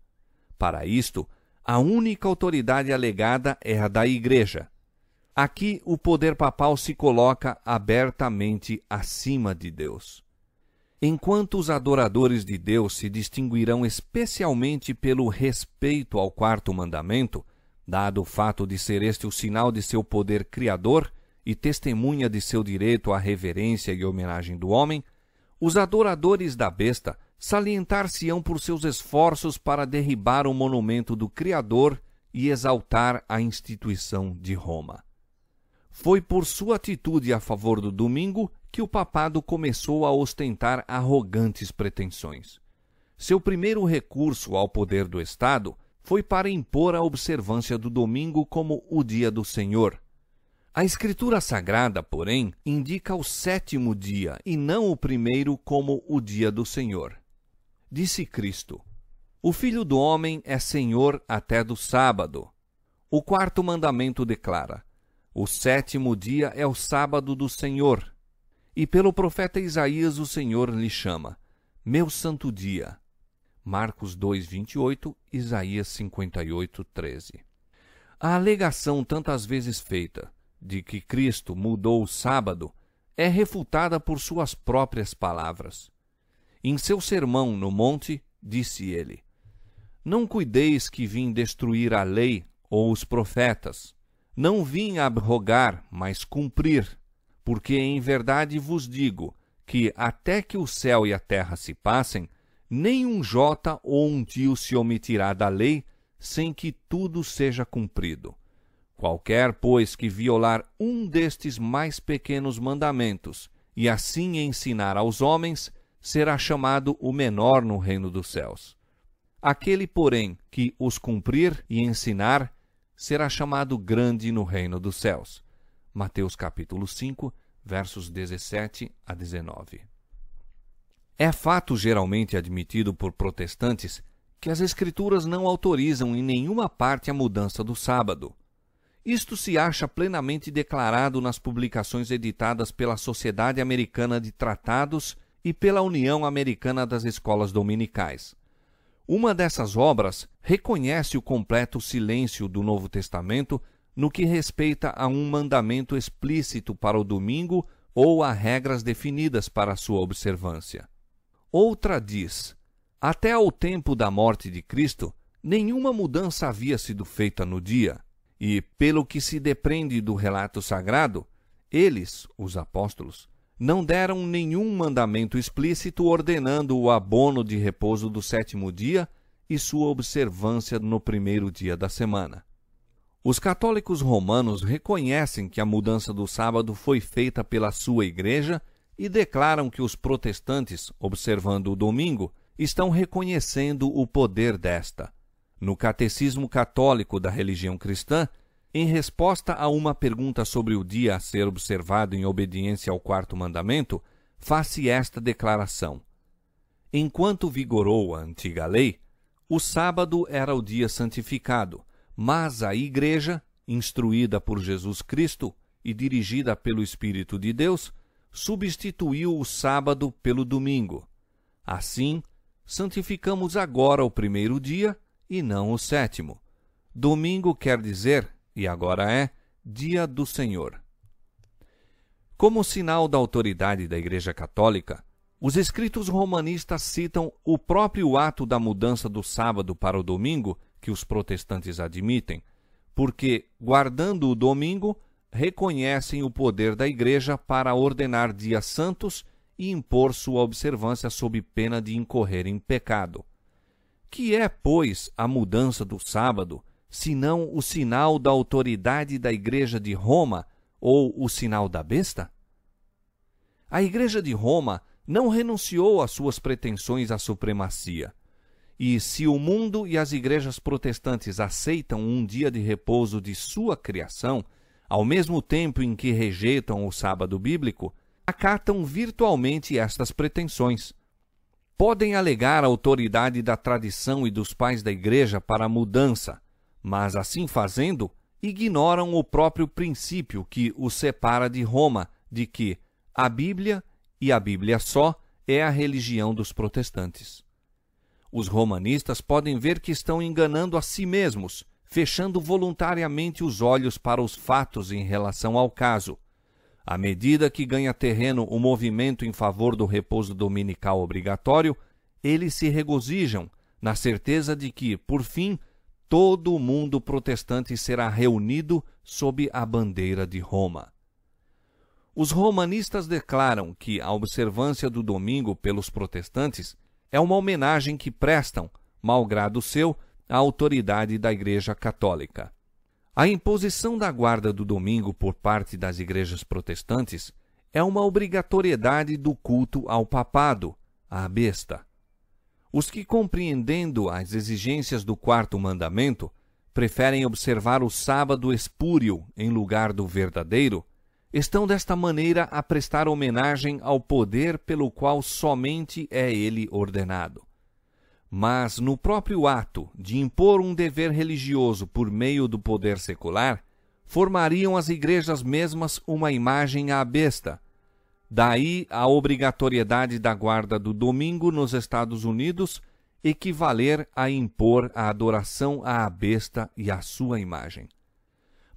Para isto, a única autoridade alegada é a da Igreja. Aqui o poder papal se coloca abertamente acima de Deus. Enquanto os adoradores de Deus se distinguirão especialmente pelo respeito ao quarto mandamento, dado o fato de ser este o sinal de seu poder criador e testemunha de seu direito à reverência e homenagem do homem, os adoradores da besta salientar-se-ão por seus esforços para derribar o monumento do Criador e exaltar a instituição de Roma. Foi por sua atitude a favor do domingo que o papado começou a ostentar arrogantes pretensões. Seu primeiro recurso ao poder do Estado foi para impor a observância do domingo como o dia do Senhor. A Escritura Sagrada, porém, indica o 7º dia e não o primeiro como o dia do Senhor. Disse Cristo: "O Filho do Homem é Senhor até do sábado." O 4º mandamento declara: "O 7º dia é o sábado do Senhor." E pelo profeta Isaías o Senhor lhe chama "Meu santo dia." Marcos 2:28, Isaías 58:13. A alegação tantas vezes feita de que Cristo mudou o sábado é refutada por suas próprias palavras. Em seu sermão no monte, disse ele: "Não cuideis que vim destruir a lei ou os profetas. Não vim abrogar, mas cumprir. Porque em verdade vos digo que até que o céu e a terra se passem, nem um jota ou um tio se omitirá da lei, sem que tudo seja cumprido. Qualquer, pois, que violar um destes mais pequenos mandamentos, e assim ensinar aos homens, será chamado o menor no reino dos céus. Aquele, porém, que os cumprir e ensinar, será chamado grande no reino dos céus." Mateus capítulo 5, versos 17 a 19. É fato geralmente admitido por protestantes que as Escrituras não autorizam em nenhuma parte a mudança do sábado. Isto se acha plenamente declarado nas publicações editadas pela Sociedade Americana de Tratados e pela União Americana das Escolas Dominicais. Uma dessas obras reconhece o completo silêncio do Novo Testamento no que respeita a um mandamento explícito para o domingo ou a regras definidas para sua observância. Outra diz: até ao tempo da morte de Cristo, nenhuma mudança havia sido feita no dia, e, pelo que se depreende do relato sagrado, eles, os apóstolos, não deram nenhum mandamento explícito ordenando o abono de repouso do 7º dia e sua observância no primeiro dia da semana. Os católicos romanos reconhecem que a mudança do sábado foi feita pela sua igreja e declaram que os protestantes, observando o domingo, estão reconhecendo o poder desta. No Catecismo Católico da Religião Cristã, em resposta a uma pergunta sobre o dia a ser observado em obediência ao 4º mandamento, faz-se esta declaração: enquanto vigorou a antiga lei, o sábado era o dia santificado, mas a Igreja, instruída por Jesus Cristo e dirigida pelo Espírito de Deus, substituiu o sábado pelo domingo. Assim, santificamos agora o primeiro dia e não o 7º. Domingo quer dizer, e agora é, dia do Senhor. Como sinal da autoridade da Igreja Católica, os escritos romanistas citam o próprio ato da mudança do sábado para o domingo que os protestantes admitem, porque, guardando o domingo, reconhecem o poder da Igreja para ordenar dias santos e impor sua observância sob pena de incorrer em pecado. Que é, pois, a mudança do sábado, senão o sinal da autoridade da Igreja de Roma ou o sinal da besta? A Igreja de Roma não renunciou às suas pretensões à supremacia. E se o mundo e as igrejas protestantes aceitam um dia de repouso de sua criação, ao mesmo tempo em que rejeitam o sábado bíblico, acatam virtualmente estas pretensões. Podem alegar a autoridade da tradição e dos pais da igreja para a mudança, mas assim fazendo, ignoram o próprio princípio que os separa de Roma, de que a Bíblia, e a Bíblia só, é a religião dos protestantes. Os romanistas podem ver que estão enganando a si mesmos, fechando voluntariamente os olhos para os fatos em relação ao caso. À medida que ganha terreno o movimento em favor do repouso dominical obrigatório, eles se regozijam na certeza de que, por fim, todo o mundo protestante será reunido sob a bandeira de Roma. Os romanistas declaram que a observância do domingo pelos protestantes é uma homenagem que prestam, malgrado seu, à autoridade da Igreja Católica. A imposição da guarda do domingo por parte das igrejas protestantes é uma obrigatoriedade do culto ao papado, à besta. Os que, compreendendo as exigências do quarto mandamento, preferem observar o sábado espúrio em lugar do verdadeiro, estão desta maneira a prestar homenagem ao poder pelo qual somente é ele ordenado. Mas, no próprio ato de impor um dever religioso por meio do poder secular, formariam as igrejas mesmas uma imagem à besta. Daí a obrigatoriedade da guarda do domingo nos Estados Unidos equivaler a impor a adoração à besta e à sua imagem.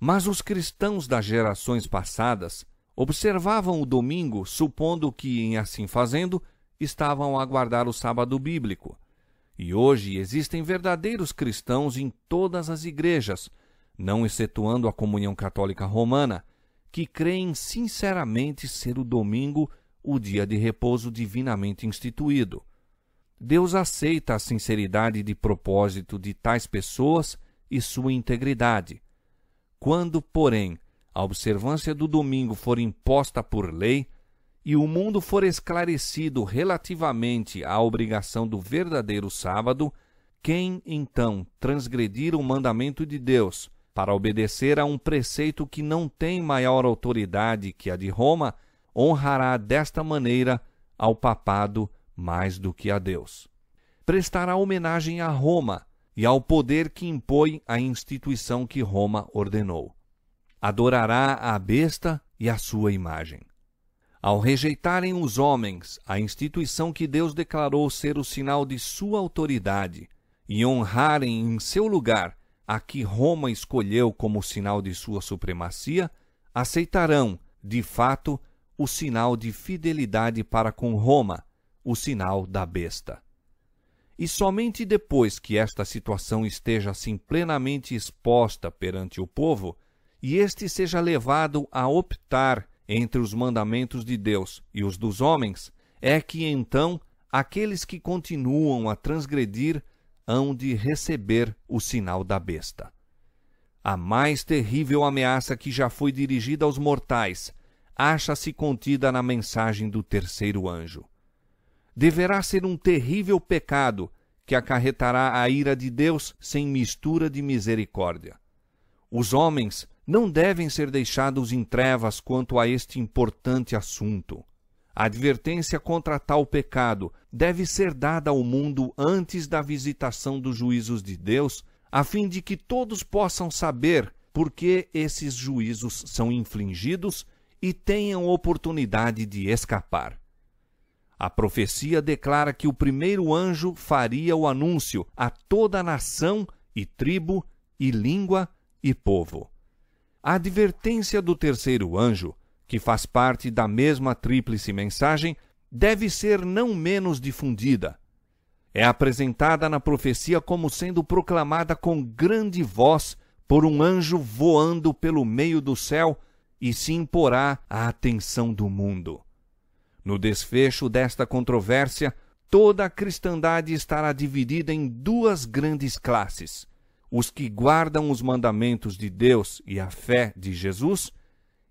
Mas os cristãos das gerações passadas observavam o domingo supondo que, em assim fazendo, estavam a guardar o sábado bíblico. E hoje existem verdadeiros cristãos em todas as igrejas, não excetuando a comunhão católica romana, que creem sinceramente ser o domingo o dia de repouso divinamente instituído. Deus aceita a sinceridade de propósito de tais pessoas e sua integridade. Quando, porém, a observância do domingo for imposta por lei, e o mundo for esclarecido relativamente à obrigação do verdadeiro sábado, quem, então, transgredir o mandamento de Deus para obedecer a um preceito que não tem maior autoridade que a de Roma, honrará desta maneira ao papado mais do que a Deus. Prestará homenagem a Roma e ao poder que impõe a instituição que Roma ordenou. Adorará a besta e a sua imagem. Ao rejeitarem os homens a instituição que Deus declarou ser o sinal de sua autoridade e honrarem em seu lugar a que Roma escolheu como sinal de sua supremacia, aceitarão, de fato, o sinal de fidelidade para com Roma, o sinal da besta. E somente depois que esta situação esteja assim plenamente exposta perante o povo, e este seja levado a optar entre os mandamentos de Deus e os dos homens, é que então aqueles que continuam a transgredir hão de receber o sinal da besta. A mais terrível ameaça que já foi dirigida aos mortais acha-se contida na mensagem do terceiro anjo. Deverá ser um terrível pecado que acarretará a ira de Deus sem mistura de misericórdia. Os homens não devem ser deixados em trevas quanto a este importante assunto. A advertência contra tal pecado deve ser dada ao mundo antes da visitação dos juízos de Deus, a fim de que todos possam saber por que esses juízos são infligidos e tenham oportunidade de escapar. A profecia declara que o primeiro anjo faria o anúncio a toda a nação e tribo e língua e povo. A advertência do terceiro anjo, que faz parte da mesma tríplice mensagem, deve ser não menos difundida. É apresentada na profecia como sendo proclamada com grande voz por um anjo voando pelo meio do céu e se imporá à atenção do mundo. No desfecho desta controvérsia, toda a cristandade estará dividida em duas grandes classes: os que guardam os mandamentos de Deus e a fé de Jesus,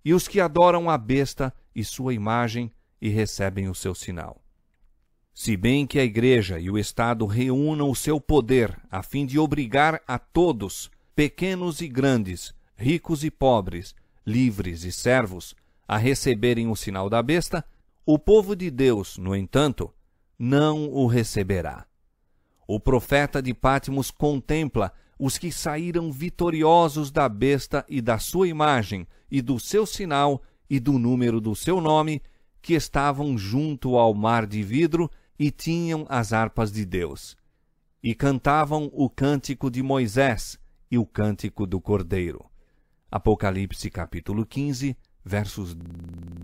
e os que adoram a besta e sua imagem e recebem o seu sinal. Se bem que a Igreja e o Estado reúnam o seu poder a fim de obrigar a todos, pequenos e grandes, ricos e pobres, livres e servos, a receberem o sinal da besta, o povo de Deus, no entanto, não o receberá. O profeta de Patmos contempla os que saíram vitoriosos da besta e da sua imagem, e do seu sinal e do número do seu nome, que estavam junto ao mar de vidro e tinham as harpas de Deus, e cantavam o cântico de Moisés e o cântico do Cordeiro. Apocalipse capítulo 15, versos